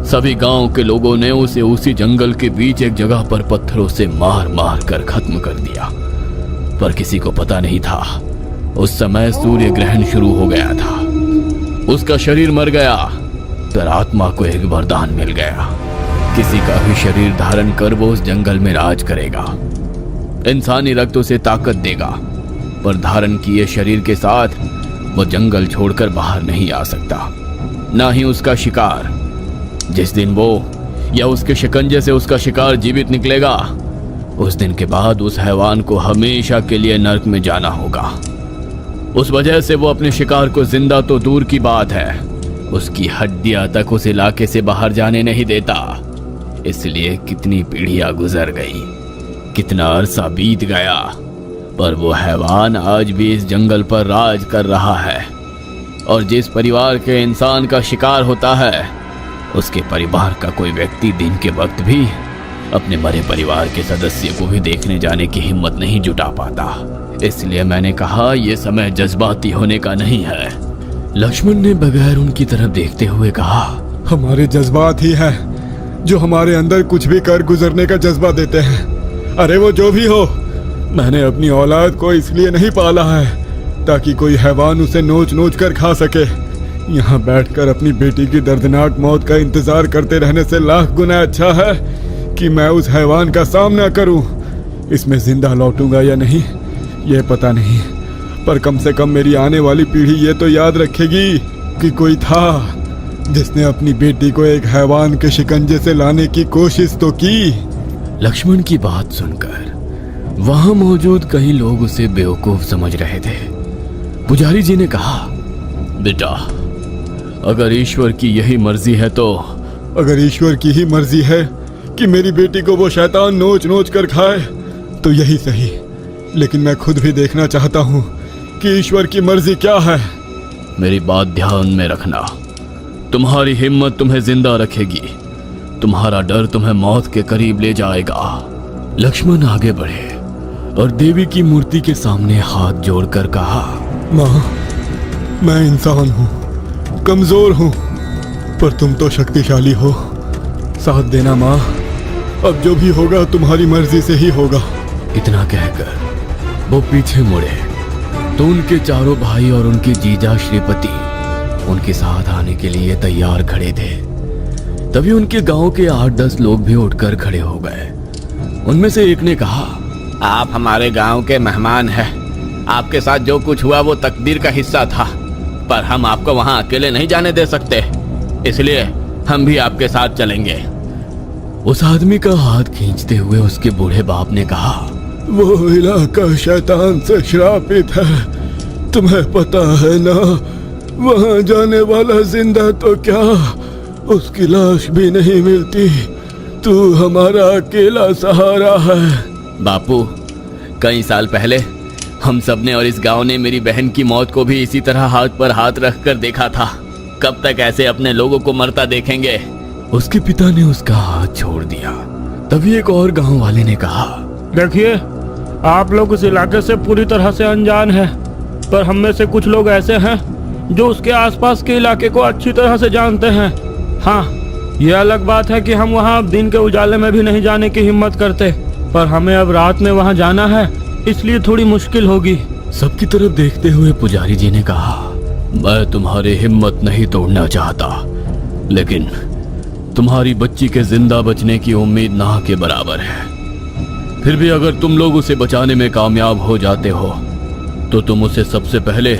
सभी गांव के लोगों ने उसे उसी जंगल के बीच एक जगह पर पत्थरों से मार मार कर खत्म कर दिया। पर किसी को पता नहीं था, उस समय सूर्य ग्रहण शुरू हो गया था। उसका शरीर मर गया, पर आत्मा को एक वरदान मिल गया। किसी का भी शरीर धारण कर वो उस जंगल में राज करेगा। इंसानी रक्त उसे ताकत देगा, पर धारण किए शरीर के साथ वो जंगल छोड़कर बाहर नहीं आ सकता, ना ही उसका शिकार। जिस दिन वो या उसके शिकंजे से उसका शिकार जीवित निकलेगा, उस दिन के बाद उस हैवान को हमेशा के लिए नर्क में जाना होगा। उस वजह से वो अपने शिकार को जिंदा तो दूर की बात है, उसकी हड्डियां तक उस इलाके से बाहर जाने नहीं देता। इसलिए कितनी पीढ़ियां गुजर गई, कितना अरसा बीत गया, पर वो हैवान आज भी इस जंगल पर राज कर रहा है। और जिस परिवार के इंसान का शिकार होता है, उसके परिवार का कोई व्यक्ति दिन के वक्त भी अपने मरे परिवार के सदस्य को भी देखने जाने की हिम्मत नहीं जुटा पाता। इसलिए मैंने कहा, यह समय जज्बाती होने का नहीं है। लक्ष्मण ने बगैर उनकी तरफ देखते हुए कहा, हमारे जज्बात ही है जो हमारे अंदर कुछ भी कर गुजरने का जज्बा देते हैं। अरे वो जो भी हो, मैंने अपनी औलाद को इसलिए नहीं पाला है ताकि कोई हैवान उसे नोच नोच कर खा सके। यहाँ बैठकर अपनी बेटी की दर्दनाक मौत का इंतजार करते रहने से लाख गुना अच्छा है कि मैं उस हैवान का सामना करूं। इसमें जिंदा लौटूंगा या नहीं ये पता नहीं, पर कम से कम मेरी आने वाली पीढ़ी ये तो याद रखेगी कि कोई था जिसने अपनी बेटी को एक हैवान के शिकंजे से लाने की कोशिश तो की। लक्ष्मण की बात सुनकर वहां मौजूद कई लोग उसे बेवकूफ समझ रहे थे। पुजारी जी ने कहा, बेटा, अगर ईश्वर की यही मर्जी है तो अगर ईश्वर की ही मर्जी है कि मेरी बेटी को वो शैतान नोच नोच कर खाए तो यही सही, लेकिन मैं खुद भी देखना चाहता हूँ कि ईश्वर की मर्जी क्या है। मेरी बात ध्यान में रखना। तुम्हारी हिम्मत तुम्हें जिंदा रखेगी, तुम्हारा डर तुम्हें मौत के करीब ले जाएगा। लक्ष्मण आगे बढ़े और देवी की मूर्ति के सामने हाथ जोड़कर कहा, माँ, मैं इंसान हूँ, कमजोर हूँ, पर तुम तो शक्तिशाली हो। साथ देना माँ, अब जो भी होगा तुम्हारी मर्जी से ही होगा। इतना कहकर वो पीछे मुड़े तो उनके चारों भाई और उनके जीजा श्रीपति उनके साथ आने के लिए तैयार खड़े थे। तभी उनके गांव के 8-10 लोग भी उठकर खड़े हो गए। उनमें से एक ने कहा, आप हमारे गांव के मेहमान हैं। आपके साथ जो कुछ हुआ वो तकदीर का हिस्सा था, पर हम आपको वहां अकेले नहीं जाने दे सकते, इसलिए हम भी आपके साथ चलेंगे। उस आदमी का हाथ खींचते हुए उसके बूढ़े बाप ने कहा, वो इलाका शैतान से श्रापित है, तुम्हें पता है ना। वहां जाने वाला जिंदा तो क्या, उसकी लाश भी नहीं मिलती। तू हमारा अकेला सहारा है। बापू, कई साल पहले हम सब ने और इस गांव ने मेरी बहन की मौत को भी इसी तरह हाथ पर हाथ रखकर देखा था। कब तक ऐसे अपने लोगों को मरता देखेंगे? उसके पिता ने उसका हाथ छोड़ दिया। तभी एक और गांव वाले ने कहा, देखिए, आप लोग उस इलाके से पूरी तरह से अनजान हैं, पर हम में से कुछ लोग ऐसे हैं जो उसके आसपास के इलाके को अच्छी तरह से जानते हैं। हाँ, ये अलग बात है कि हम वहाँ दिन के उजाले में भी नहीं जाने की हिम्मत करते, पर हमें अब रात में वहाँ जाना है, इसलिए थोड़ी मुश्किल होगी। सबकी तरफ देखते हुए पुजारी जी ने कहा, मैं तुम्हारी हिम्मत नहीं तोड़ना चाहता, लेकिन तुम्हारी बच्ची के जिंदा बचने की उम्मीद ना के बराबर है। फिर भी अगर तुम लोग उसे बचाने में कामयाब हो जाते हो तो तुम उसे सबसे पहले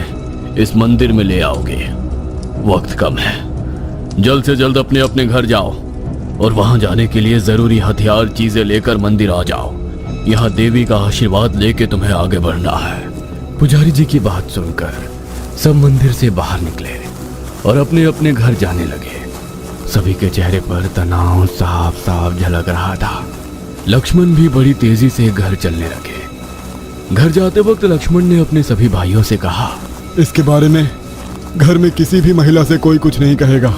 इस मंदिर में ले आओगे। वक्त कम है, जल्द से जल्द अपने अपने घर जाओ और वहां जाने के लिए जरूरी हथियार चीजें लेकर मंदिर आ जाओ। यहाँ देवी का आशीर्वाद लेके तुम्हें आगे बढ़ना है। पुजारी जी की बात सुनकर सब मंदिर से बाहर निकले और अपने अपने घर जाने लगे। सभी के चेहरे पर तनाव साफ साफ झलक रहा था। लक्ष्मण भी बड़ी तेजी से घर चलने लगे। घर जाते वक्त लक्ष्मण ने अपने सभी भाइयों से कहा, इसके बारे में घर में किसी भी महिला से कोई कुछ नहीं कहेगा।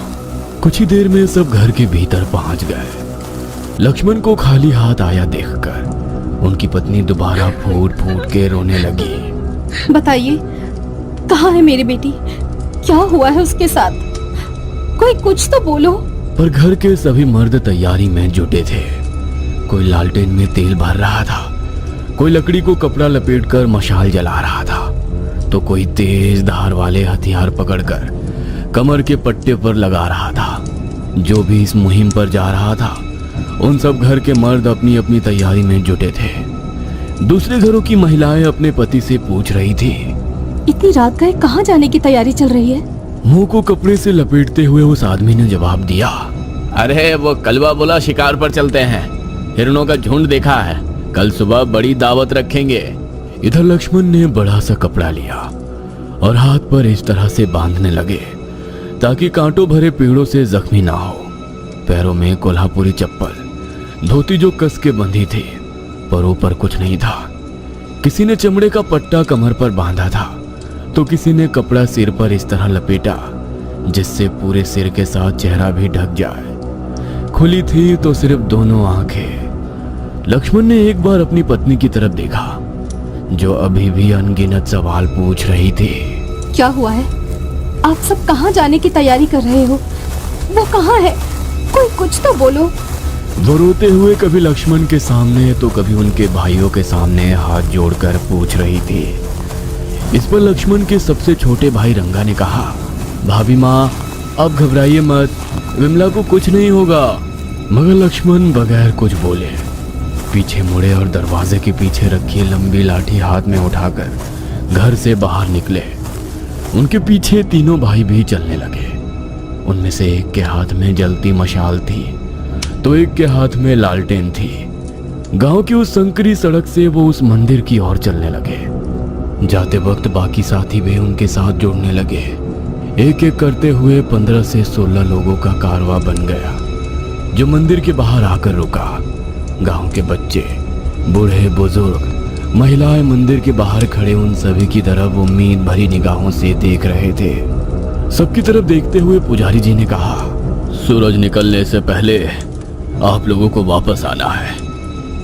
कुछ ही देर में सब घर के भीतर पहुंच गए। लक्ष्मण को खाली हाथ आया देखकर उनकी पत्नी दोबारा फूट फूट के रोने लगी। बताइए, कहाँ है मेरी बेटी? क्या हुआ है उसके साथ? कोई कुछ तो बोलो। पर घर के सभी मर्द तैयारी में जुटे थे। कोई लालटेन में तेल भर रहा था, कोई लकड़ी को कपड़ा लपेटकर मशाल जला रहा था, तो कोई तेज धार वाले हथियार पकड़कर कमर के पट्टे पर लगा रहा था। जो भी इस मुहिम पर जा रहा था, उन सब घर के मर्द अपनी अपनी तैयारी में जुटे थे। दूसरे घरों की महिलाएं अपने पति से पूछ रही थी, इतनी रात गए कहाँ जाने की तैयारी चल रही है? मुंह को कपड़े से लपेटते हुए उस आदमी ने जवाब दिया, अरे वो कलवा बोला शिकार पर चलते हैं, हिरणों का झुंड देखा है, कल सुबह बड़ी दावत रखेंगे। इधर लक्ष्मण ने बड़ा सा कपड़ा लिया और हाथ पर इस तरह से बांधने लगे ताकि कांटों भरे पेड़ों से जख्मी ना हो। पैरों में कोल्हापुरी चप्पल, धोती जो कस के बंधी थी, पर ऊपर कुछ नहीं था। किसी ने चमड़े का पट्टा कमर पर बांधा था, तो किसी ने कपड़ा सिर पर इस तरह लपेटा जिससे पूरे सिर के साथ चेहरा भी ढक जाए। खुली थी तो सिर्फ दोनों आंखें। लक्ष्मण ने एक बार अपनी पत्नी की तरफ देखा, जो अभी भी अनगिनत सवाल पूछ रही थी। क्या हुआ है? आप सब कहाँ जाने की तैयारी कर रहे हो? वो कहाँ है? कोई कुछ तो बोलो। वो रोते हुए कभी लक्ष्मण के सामने तो कभी उनके भाइयों के सामने हाथ जोड़कर पूछ रही थी। इस पर लक्ष्मण के सबसे छोटे भाई रंगा ने कहा, भाभी माँ आप घबराइए मत, विमला को कुछ नहीं होगा। मगर लक्ष्मण बगैर कुछ बोले पीछे मुड़े और दरवाजे के पीछे रखी लंबी लाठी हाथ में उठाकर घर से बाहर निकले। उनके पीछे तीनों भाई भी चलने लगे। उनमें से एक के हाथ में जलती मशाल थी तो एक के हाथ में लालटेन थी। गांव की उस संकरी सड़क से वो उस मंदिर की ओर चलने लगे। जाते वक्त बाकी साथी भी उनके साथ जुड़ने लगे। एक एक करते हुए 15 से 16 लोगों का कारवां बन गया जो मंदिर के बाहर आकर रुका। गांव के बच्चे, बूढ़े, बुजुर्ग, महिलाएं मंदिर के बाहर खड़े उन सभी की तरफ उम्मीद भरी निगाहों से देख रहे थे। सबकी तरफ देखते हुए पुजारी जी ने कहा, सूरज निकलने से पहले आप लोगों को वापस आना है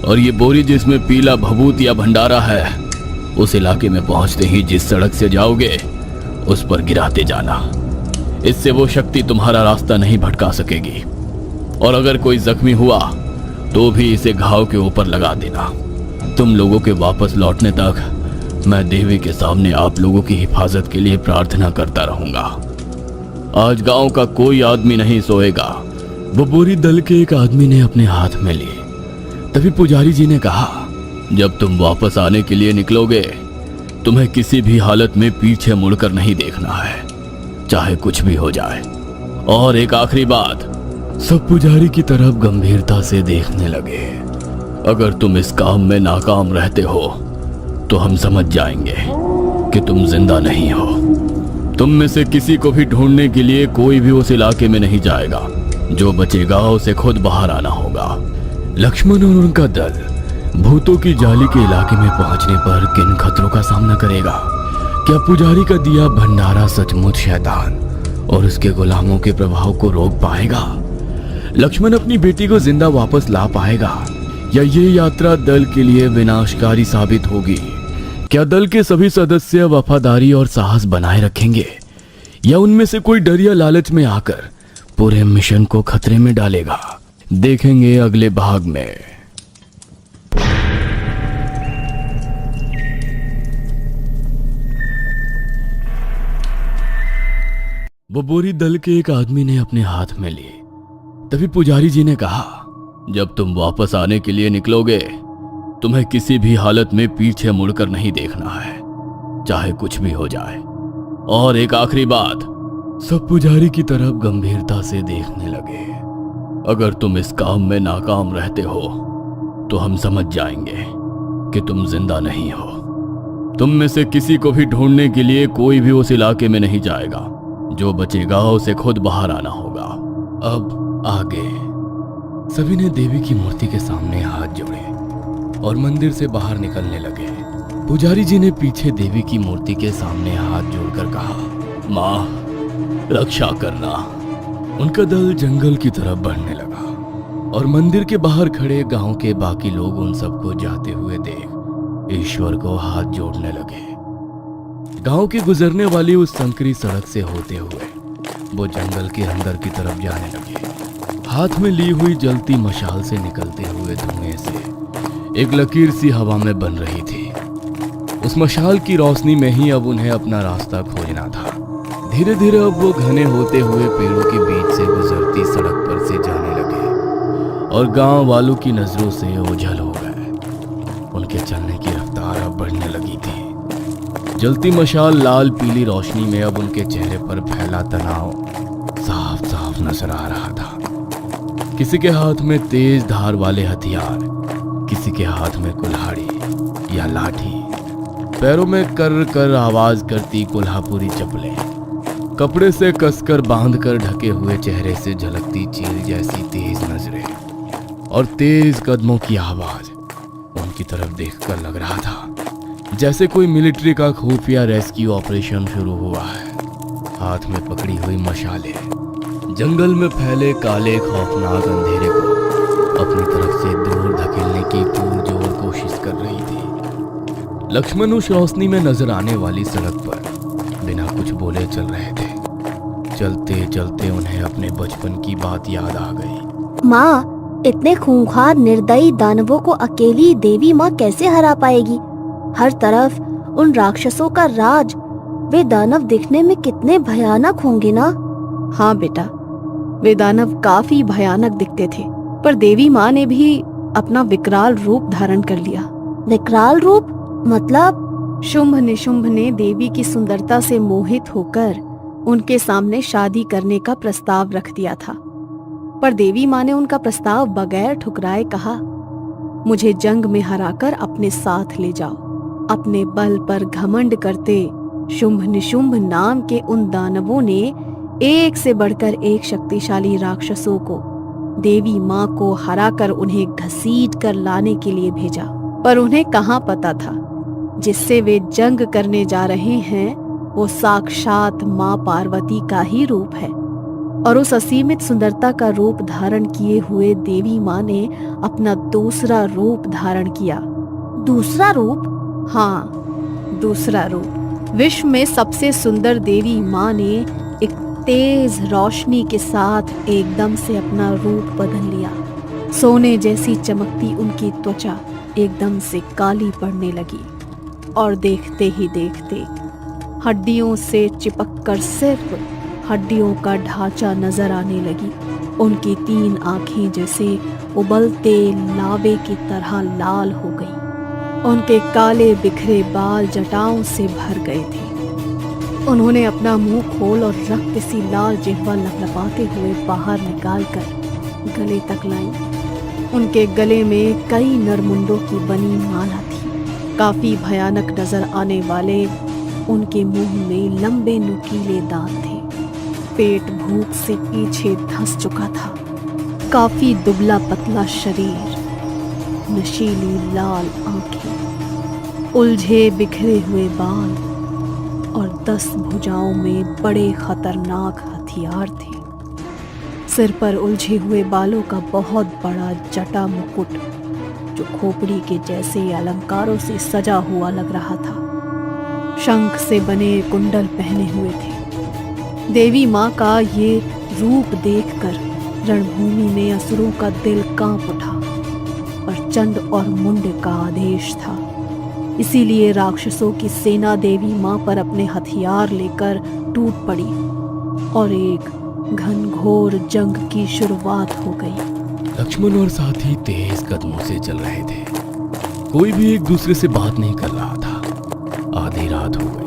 और ये बोरी जिसमें पीला भभूत या भंडारा है उस इलाके में पहुंचते ही जिस सड़क से जाओगे उस पर गिराते जाना। इससे वो शक्ति तुम्हारा रास्ता नहीं भटका सकेगी और अगर कोई जख्मी हुआ तो भी इसे घाव के ऊपर लगा देना। तुम लोगों के वापस लौटने तक मैं देवी के सामने आप लोगों की हिफाजत के लिए प्रार्थना करता रहूंगा। आज गांव का कोई आदमी नहीं सोएगा। वो बोरी दल के एक आदमी ने अपने हाथ में ली। तभी पुजारी जी ने कहा, जब तुम वापस आने के लिए निकलोगे तुम्हें किसी भी हालत में पीछे मुड़कर नहीं देखना है, चाहे कुछ भी हो जाए। और एक आखिरी बात, सब पुजारी की तरफ गंभीरता से देखने लगे। अगर तुम इस काम में नाकाम रहते हो तो हम समझ जाएंगे कि तुम जिंदा नहीं हो। तुम में से किसी को भी ढूंढने के लिए कोई भी उस इलाके में नहीं जाएगा। जो बचेगा उसे खुद बाहर आना होगा। लक्ष्मण और उनका दल भूतों की जाली के इलाके में पहुंचने पर किन खतरों का सामना करेगा? क्या पुजारी का दिया भंडारा सचमुच शैतान और उसके गुलामों के प्रभाव को रोक पाएगा? लक्ष्मण अपनी बेटी को जिंदा वापस ला पाएगा या ये यात्रा दल के लिए विनाशकारी साबित होगी? क्या दल के सभी सदस्य वफादारी और साहस बनाए रखेंगे या उनमें से कोई डर या लालच में आकर पूरे मिशन को खतरे में डालेगा? देखेंगे अगले भाग में। वो बोरी दल के एक आदमी ने अपने हाथ में ली। तभी पुजारी जी ने कहा, जब तुम वापस आने के लिए निकलोगे तुम्हें किसी भी हालत में पीछे मुड़कर नहीं देखना है, चाहे कुछ भी हो जाए। और एक आखिरी बात, सब पुजारी की तरफ गंभीरता से देखने लगे। अगर तुम इस काम में नाकाम रहते हो तो हम समझ जाएंगे कि तुम जिंदा नहीं हो। तुम में से किसी को भी ढूंढने के लिए कोई भी उस इलाके में नहीं जाएगा। जो बचेगा उसे खुद बाहर आना होगा। अब आगे सभी ने देवी की मूर्ति के सामने हाथ जोड़े और मंदिर से बाहर निकलने लगे। पुजारी जी ने पीछे देवी की मूर्ति के सामने हाथ जोड़कर कहा, माँ रक्षा करना। उनका दल जंगल की तरफ बढ़ने लगा और मंदिर के बाहर खड़े गांव के बाकी लोग उन सबको जाते हुए देख ईश्वर को हाथ जोड़ने लगे। गांव की गुजरने वाली उस संकरी सड़क से होते हुए वो जंगल के अंदर की तरफ जाने लगे। हाथ में ली हुई जलती मशाल से निकलते हुए धुएं से एक लकीर सी हवा में बन रही थी। उस मशाल की रोशनी में ही अब उन्हें अपना रास्ता खोजना था। धीरे धीरे अब वो घने होते हुए पेड़ों के बीच से गुजरती सड़क पर से जाने लगे और गांव वालों की नजरों से ओझल हो गए। उनके चलने की रफ्तार अब बढ़ने लगी थी। जलती मशाल लाल पीली रोशनी में अब उनके चेहरे पर फैला तनाव साफ साफ नजर आ रहा था। किसी के हाथ में तेज धार वाले हथियार, किसी के हाथ में कुल्हाड़ी या लाठी, पैरों में कर कर आवाज करती कोल्हापुरी चप्पलें, कपड़े से कसकर बांधकर ढके हुए चेहरे से झलकती चील जैसी तेज नजरें और तेज कदमों की आवाज उनकी तरफ देखकर लग रहा था जैसे कोई मिलिट्री का खुफिया रेस्क्यू ऑपरेशन शुरू हुआ है। हाथ में पकड़ी हुई मशालें जंगल में फैले काले खौफनाक अंधेरे को अपनी तरफ से दूर धकेलने की पुरजोर कोशिश कर रही थी। लक्ष्मण उस रोशनी में नजर आने वाली सड़क पर बिना कुछ बोले चल रहे थे। चलते चलते उन्हें अपने बचपन की बात याद आ गई। माँ, इतने खूंखार निर्दयी दानवों को अकेली देवी माँ कैसे हरा पाएगी? हर तरफ उन राक्षसों का राज। वे दानव दिखने में कितने भयानक होंगे ना? हाँ बेटा, वे दानव काफी भयानक दिखते थे, पर देवी माँ ने भी अपना विकराल रूप धारण कर लिया। विकराल रूप मतलब? शुंभ निशुंभ ने देवी की सुंदरता से मोहित होकर उनके सामने शादी करने का प्रस्ताव रख दिया था, पर देवी माँ ने उनका प्रस्ताव बगैर ठुकराए कहा, मुझे जंग में हराकर अपने साथ ले जाओ। अपने बल पर घमंड करते शुंभ निशुंभ नाम के उन दानवों ने एक से बढ़कर एक शक्तिशाली राक्षसों को देवी माँ को हराकर उन्हें घसीट कर लाने के लिए भेजा। पर उन्हें कहाँ पता था जिससे वे जंग करने जा रहे हैं वो साक्षात माँ पार्वती का ही रूप है। और उस असीमित सुंदरता का रूप धारण किए हुए देवी माँ ने अपना दूसरा रूप धारण किया। दूसरा रूप? हाँ, दूसरा रूप। विश्व में सबसे सुंदर देवी माँ ने एक तेज रोशनी के साथ एकदम से अपना रूप बदल लिया। सोने जैसी चमकती उनकी त्वचा एकदम से काली पड़ने लगी और देखते ही देखते हड्डियों से चिपककर सिर्फ हड्डियों का ढांचा नजर आने लगी। उनकी 3 आंखें जैसे उबलते लावे की तरह लाल हो गई। उनके काले बिखरे बाल जटाओं से भर गए थे। उन्होंने अपना मुंह खोल और रक्त सी लाल जिह्वा लपलपाते हुए बाहर निकालकर गले तक लाई। उनके गले में कई नरमुंडों की बनी माला थी। काफी भयानक नजर आने वाले उनके मुंह में लंबे नुकीले दांत थे। पेट भूख से पीछे धंस चुका था। काफी दुबला पतला शरीर, नशीली लाल आंखें, उलझे बिखरे हुए बाल और 10 भुजाओं में बड़े खतरनाक हथियार थे। सिर पर उलझे हुए बालों का बहुत बड़ा जटा मुकुट जो खोपड़ी के जैसे अलंकारों से सजा हुआ लग रहा था। शंख से बने कुंडल पहने हुए थे। देवी माँ का ये रूप देखकर रणभूमि में असुरों का दिल कांप उठा। पर चंड और मुंड का आदेश था, इसीलिए राक्षसों की सेना देवी माँ पर अपने हथियार लेकर टूट पड़ी और एक घनघोर जंग की शुरुआत हो गई। लक्ष्मण और साथी तेज कदमों से चल रहे थे। कोई भी एक दूसरे से बात नहीं कर रहा था। आधी रात हो गई।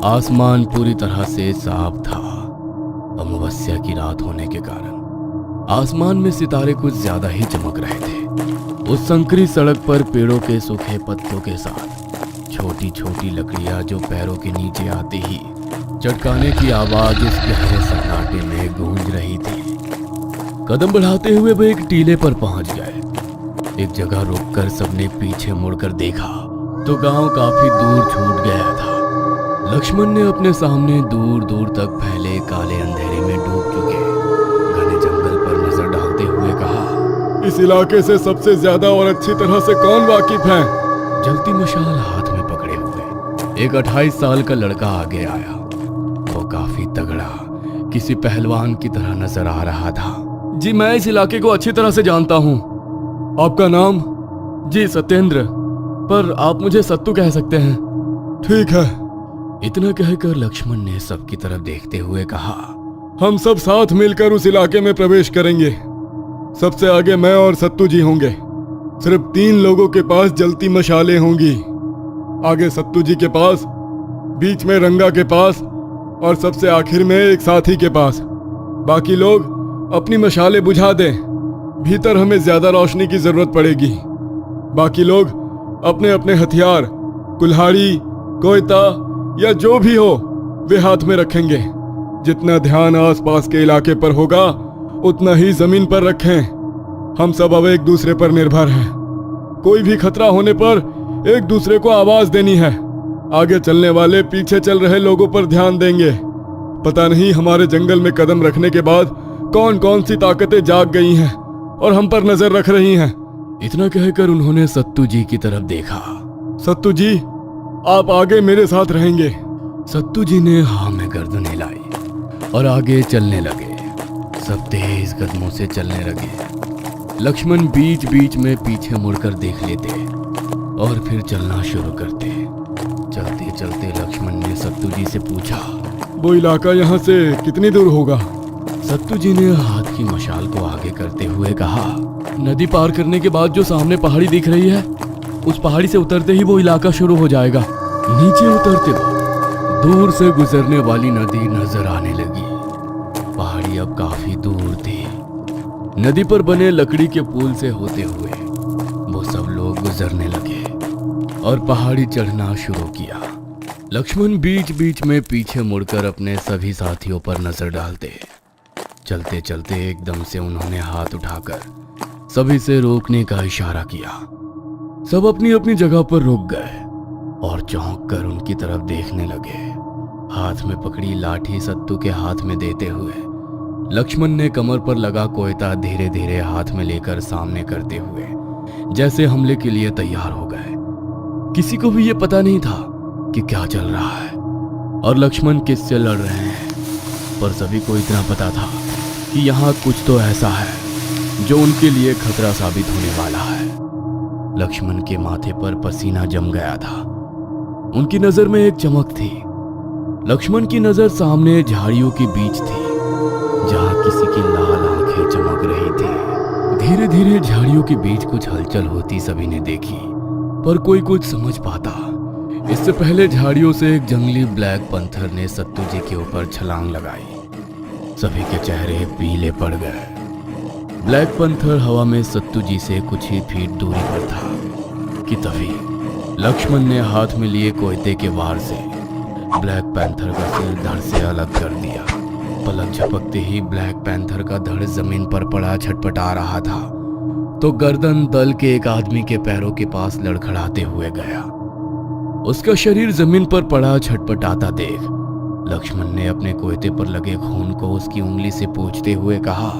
आसमान पूरी तरह से साफ था। अमावस्या की रात होने के कारण आसमान में सितारे कुछ ज्यादा ही चमक रहे थे। उस संकरी सड़क पर पेड़ों के सूखे पत्तों के साथ छोटी छोटी लकड़ियां जो पैरों के नीचे आते ही चटकाने की आवाज इस गहरे सन्नाटे में गूंज रही थी। कदम बढ़ाते हुए वे एक टीले पर पहुंच गए। एक जगह रुककर सबने पीछे मुड़कर देखा तो गांव काफी दूर छूट गया था। लक्ष्मण ने अपने सामने दूर दूर तक फैले काले अंधेरे में डूब चुके घने जंगल पर नजर डालते हुए कहा, इस इलाके से सबसे ज्यादा और अच्छी तरह से कौन वाकिफ है? जलती मशाल हाथ में पकड़े हुए एक 28 साल का लड़का आगे आया। वो काफी तगड़ा किसी पहलवान की तरह नजर आ रहा था। जी मैं इस इलाके को अच्छी तरह से जानता हूँ। आपका नाम? जी सत्येंद्र, पर आप मुझे सत्तू कह सकते हैं। ठीक है। इतना कहकर लक्ष्मण ने सबकी तरफ देखते हुए कहा, हम सब साथ मिलकर उस इलाके में प्रवेश करेंगे। सबसे आगे मैं और सत्तू जी होंगे। सिर्फ 3 लोगों के पास जलती मशालें होंगी। आगे सत्तू जी के पास, बीच में रंगा के पास और सबसे आखिर में एक साथी के पास। बाकी लोग अपनी मशालें बुझा दें। भीतर हमें ज्यादा रोशनी की जरूरत पड़ेगी। बाकी लोग अपने अपने हथियार, कुल्हाड़ी, कोयता या जो भी हो वे हाथ में रखेंगे। जितना ध्यान आसपास के इलाके पर होगा उतना ही जमीन पर रखें। हम सब अब एक दूसरे पर निर्भर हैं। कोई भी खतरा होने पर एक दूसरे को आवाज देनी है। आगे चलने वाले पीछे चल रहे लोगों पर ध्यान देंगे। पता नहीं हमारे जंगल में कदम रखने के बाद कौन कौन सी ताकतें जाग गई हैं और हम पर नजर रख रही हैं। इतना कहकर उन्होंने सत्तू जी की तरफ देखा। सत्तू जी, आप आगे मेरे साथ रहेंगे। सत्तू जी ने हाँ में गर्दन हिलाई और आगे चलने लगे। सब तेज कदमों से चलने लगे। लक्ष्मण बीच बीच में पीछे मुड़कर देख लेते और फिर चलना शुरू करते। चलते चलते लक्ष्मण ने सत्तू जी से पूछा, वो इलाका यहाँ से कितनी दूर होगा? सत्तू जी ने हाथ की मशाल को आगे करते हुए कहा, नदी पार करने के बाद जो सामने पहाड़ी दिख रही है, उस पहाड़ी से उतरते ही वो इलाका शुरू हो जाएगा। नीचे उतरते वक्त दूर से गुजरने वाली नदी नजर आने लगी। पहाड़ी अब काफी दूर थी। नदी पर बने लकड़ी के पुल से होते हुए वो सब लोग गुजरने लगे और पहाड़ी चढ़ना शुरू किया। लक्ष्मण बीच बीच में पीछे मुड़कर अपने सभी साथियों पर नजर डालते। चलते चलते एकदम से उन्होंने हाथ उठाकर सभी से रोकने का इशारा किया। सब अपनी अपनी जगह पर रुक गए और चौंक कर उनकी तरफ देखने लगे। हाथ में पकड़ी लाठी सत्तू के हाथ में देते हुए लक्ष्मण ने कमर पर लगा कोयता धीरे धीरे हाथ में लेकर सामने करते हुए जैसे हमले के लिए तैयार हो गए। किसी को भी ये पता नहीं था कि क्या चल रहा है और लक्ष्मण किससे लड़ रहे हैं, पर सभी को इतना पता था कि यहाँ कुछ तो ऐसा है जो उनके लिए खतरा साबित होने वाला है। लक्ष्मण के माथे पर पसीना जम गया था। उनकी नजर में एक चमक थी। लक्ष्मण की नजर सामने झाड़ियों के बीच थी जहां किसी की लाल आंखें चमक रही थी। धीरे धीरे झाड़ियों के बीच कुछ हलचल होती सभी ने देखी, पर कोई कुछ समझ पाता। इससे पहले झाड़ियों से एक जंगली ब्लैक पंथर ने सत्तू जी के ऊपर छलांग लगाई। सभी के चेहरे पीले पड़ गए। ब्लैक पंथर हवा में सत्तू जी से कुछ ही फीट दूरी पर था कि तभी लक्ष्मण ने हाथ में लिए कोयते के वार से ब्लैक पैंथर का सिर धड़ से अलग कर दिया। पलक झपकते ही ब्लैक पैंथर का धड़ जमीन पर पड़ा छटपटा रहा था तो गर्दन दल के एक आदमी के पैरों के पास लड़खड़ाते हुए गया। उसका शरीर जमीन पर पड़ा छटपटाता देख लक्ष्मण ने अपने कोयते पर लगे खून को उसकी उंगली से पोंछते हुए कहा,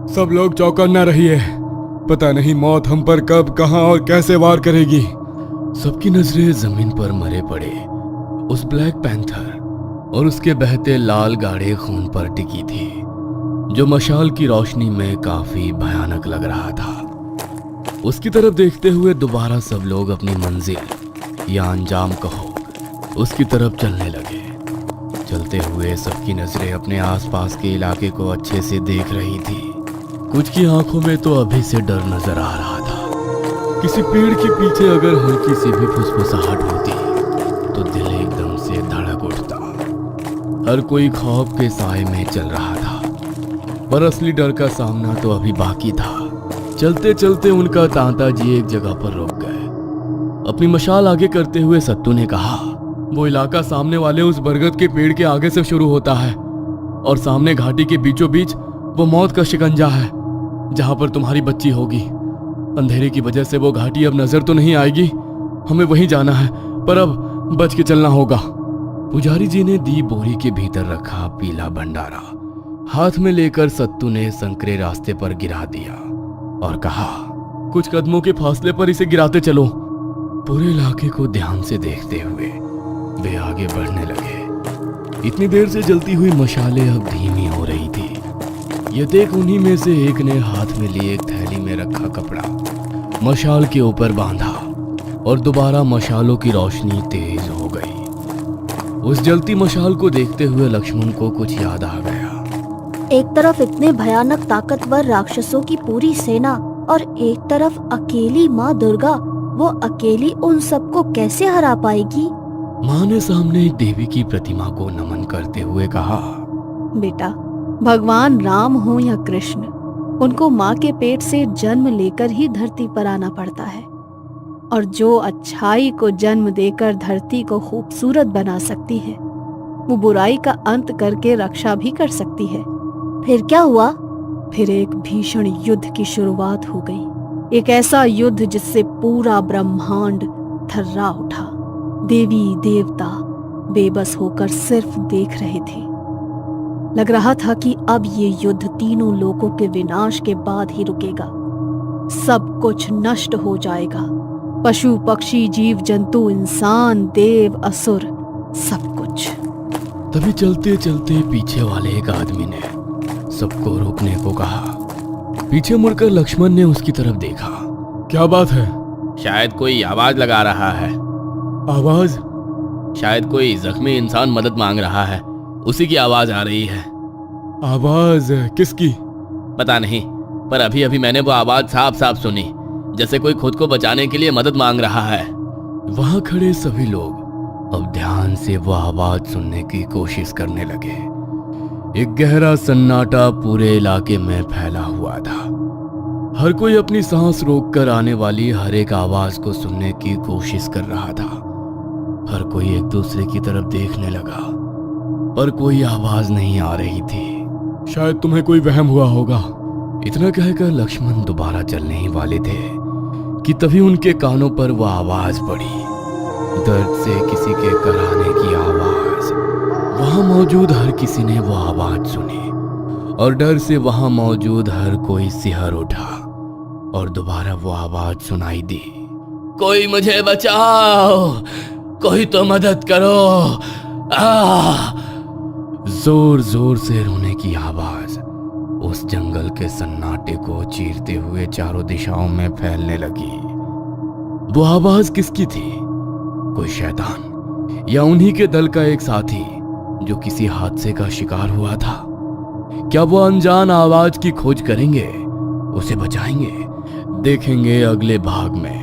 सब लोग चौकन्ना रहिए, पता नहीं मौत हम पर कब, कहां और कैसे वार करेगी। सबकी नजरें जमीन पर मरे पड़े उस ब्लैक पैंथर और उसके बहते लाल गाढ़े खून पर टिकी थी, जो मशाल की रोशनी में काफी भयानक लग रहा था। उसकी तरफ देखते हुए दोबारा सब लोग अपनी मंजिल या अंजाम कहो उसकी तरफ चलने लगे। चलते हुए सबकी नजरें अपने आसपास के इलाके को अच्छे से देख रही थी। कुछ की आंखों में तो अभी से डर नजर आ रहा था। किसी पेड़ के पीछे अगर हल्की सी भी फुसफुसाहट होती तो दिल एकदम से धड़क उठता। हर कोई खौफ के साए में चल रहा था, पर असली डर का सामना तो अभी बाकी था। चलते चलते उनका तांता जी एक जगह पर रुक गए। अपनी मशाल आगे करते हुए सत्तू ने कहा, वो इलाका सामने वाले उस बरगद के पेड़ के आगे से शुरू होता है और सामने घाटी के बीचों बीच वो मौत का शिकंजा है जहां पर तुम्हारी बच्ची होगी। अंधेरे की वजह से वो घाटी अब नजर तो नहीं आएगी। हमें वहीं जाना है, पर अब बच के चलना होगा। पुजारी जी ने दी बोरी के भीतर रखा पीला भंडारा हाथ में लेकर सत्तू ने संकरे रास्ते पर गिरा दिया और कहा, कुछ कदमों के फासले पर इसे गिराते चलो। पूरे इलाके को ध्यान से देखते हुए वे आगे बढ़ने लगे। इतनी देर से जलती हुई मशालें अब धीमी हो रही थी। यह देख उन्हीं में से एक ने हाथ में लिए एक थैली में रखा कपड़ा मशाल के ऊपर बांधा और दोबारा मशालों की रोशनी तेज हो गई। उस जलती मशाल को देखते हुए लक्ष्मण को कुछ याद आ गया। एक तरफ इतने भयानक ताकतवर राक्षसों की पूरी सेना और एक तरफ अकेली माँ दुर्गा, वो अकेली उन सबको कैसे हरा पाएगी? माँ ने सामने एक देवी की प्रतिमा को नमन करते हुए कहा, बेटा, भगवान राम हो या कृष्ण, उनको माँ के पेट से जन्म लेकर ही धरती पर आना पड़ता है। और जो अच्छाई को जन्म देकर धरती को खूबसूरत बना सकती है, वो बुराई का अंत करके रक्षा भी कर सकती है। फिर क्या हुआ? फिर एक भीषण युद्ध की शुरुआत हो गई। एक ऐसा युद्ध जिससे पूरा ब्रह्मांड थर्रा उठा। देवी देवता बेबस होकर सिर्फ देख रहे थे। लग रहा था कि अब ये युद्ध तीनों लोकों के विनाश के बाद ही रुकेगा। सब कुछ नष्ट हो जाएगा। पशु पक्षी जीव जंतु इंसान देव असुर सब कुछ। तभी चलते चलते पीछे वाले एक आदमी ने सबको रोकने को कहा। पीछे मुड़कर लक्ष्मण ने उसकी तरफ देखा। क्या बात है? शायद कोई आवाज लगा रहा है। आवाज? शायद कोई जख्मी इंसान मदद मांग रहा है, उसी की आवाज आ रही है। आवाज किसकी? पता नहीं, पर अभी अभी मैंने वो आवाज साफ साफ सुनी, जैसे कोई खुद को बचाने के लिए मदद मांग रहा है। वहां खड़े सभी लोग अब ध्यान से वो आवाज सुनने की कोशिश करने लगे। एक गहरा सन्नाटा पूरे इलाके में फैला हुआ था। हर कोई अपनी सांस रोककर आने वाली हर एक आवाज को सुनने की कोशिश कर रहा था। हर कोई एक दूसरे की तरफ देखने लगा, पर कोई आवाज नहीं आ रही थी। शायद तुम्हें कोई वहम हुआ होगा। इतना कहकर लक्ष्मण दोबारा चलने ही वाले थे कि तभी उनके कानों पर वह आवाज पड़ी, दर्द से किसी के कराहने की आवाज। वहां मौजूद हर किसी ने वो आवाज सुनी और डर से वहां मौजूद हर कोई सिहर उठा और दोबारा वो आवाज सुनाई दी। कोई मुझे बचाओ, कोई तो मदद करो। जोर जोर से रोने की आवाज उस जंगल के सन्नाटे को चीरते हुए चारों दिशाओं में फैलने लगी। वो आवाज किसकी थी? कोई शैतान या उन्हीं के दल का एक साथी जो किसी हादसे का शिकार हुआ था? क्या वो अनजान आवाज की खोज करेंगे, उसे बचाएंगे? देखेंगे अगले भाग में।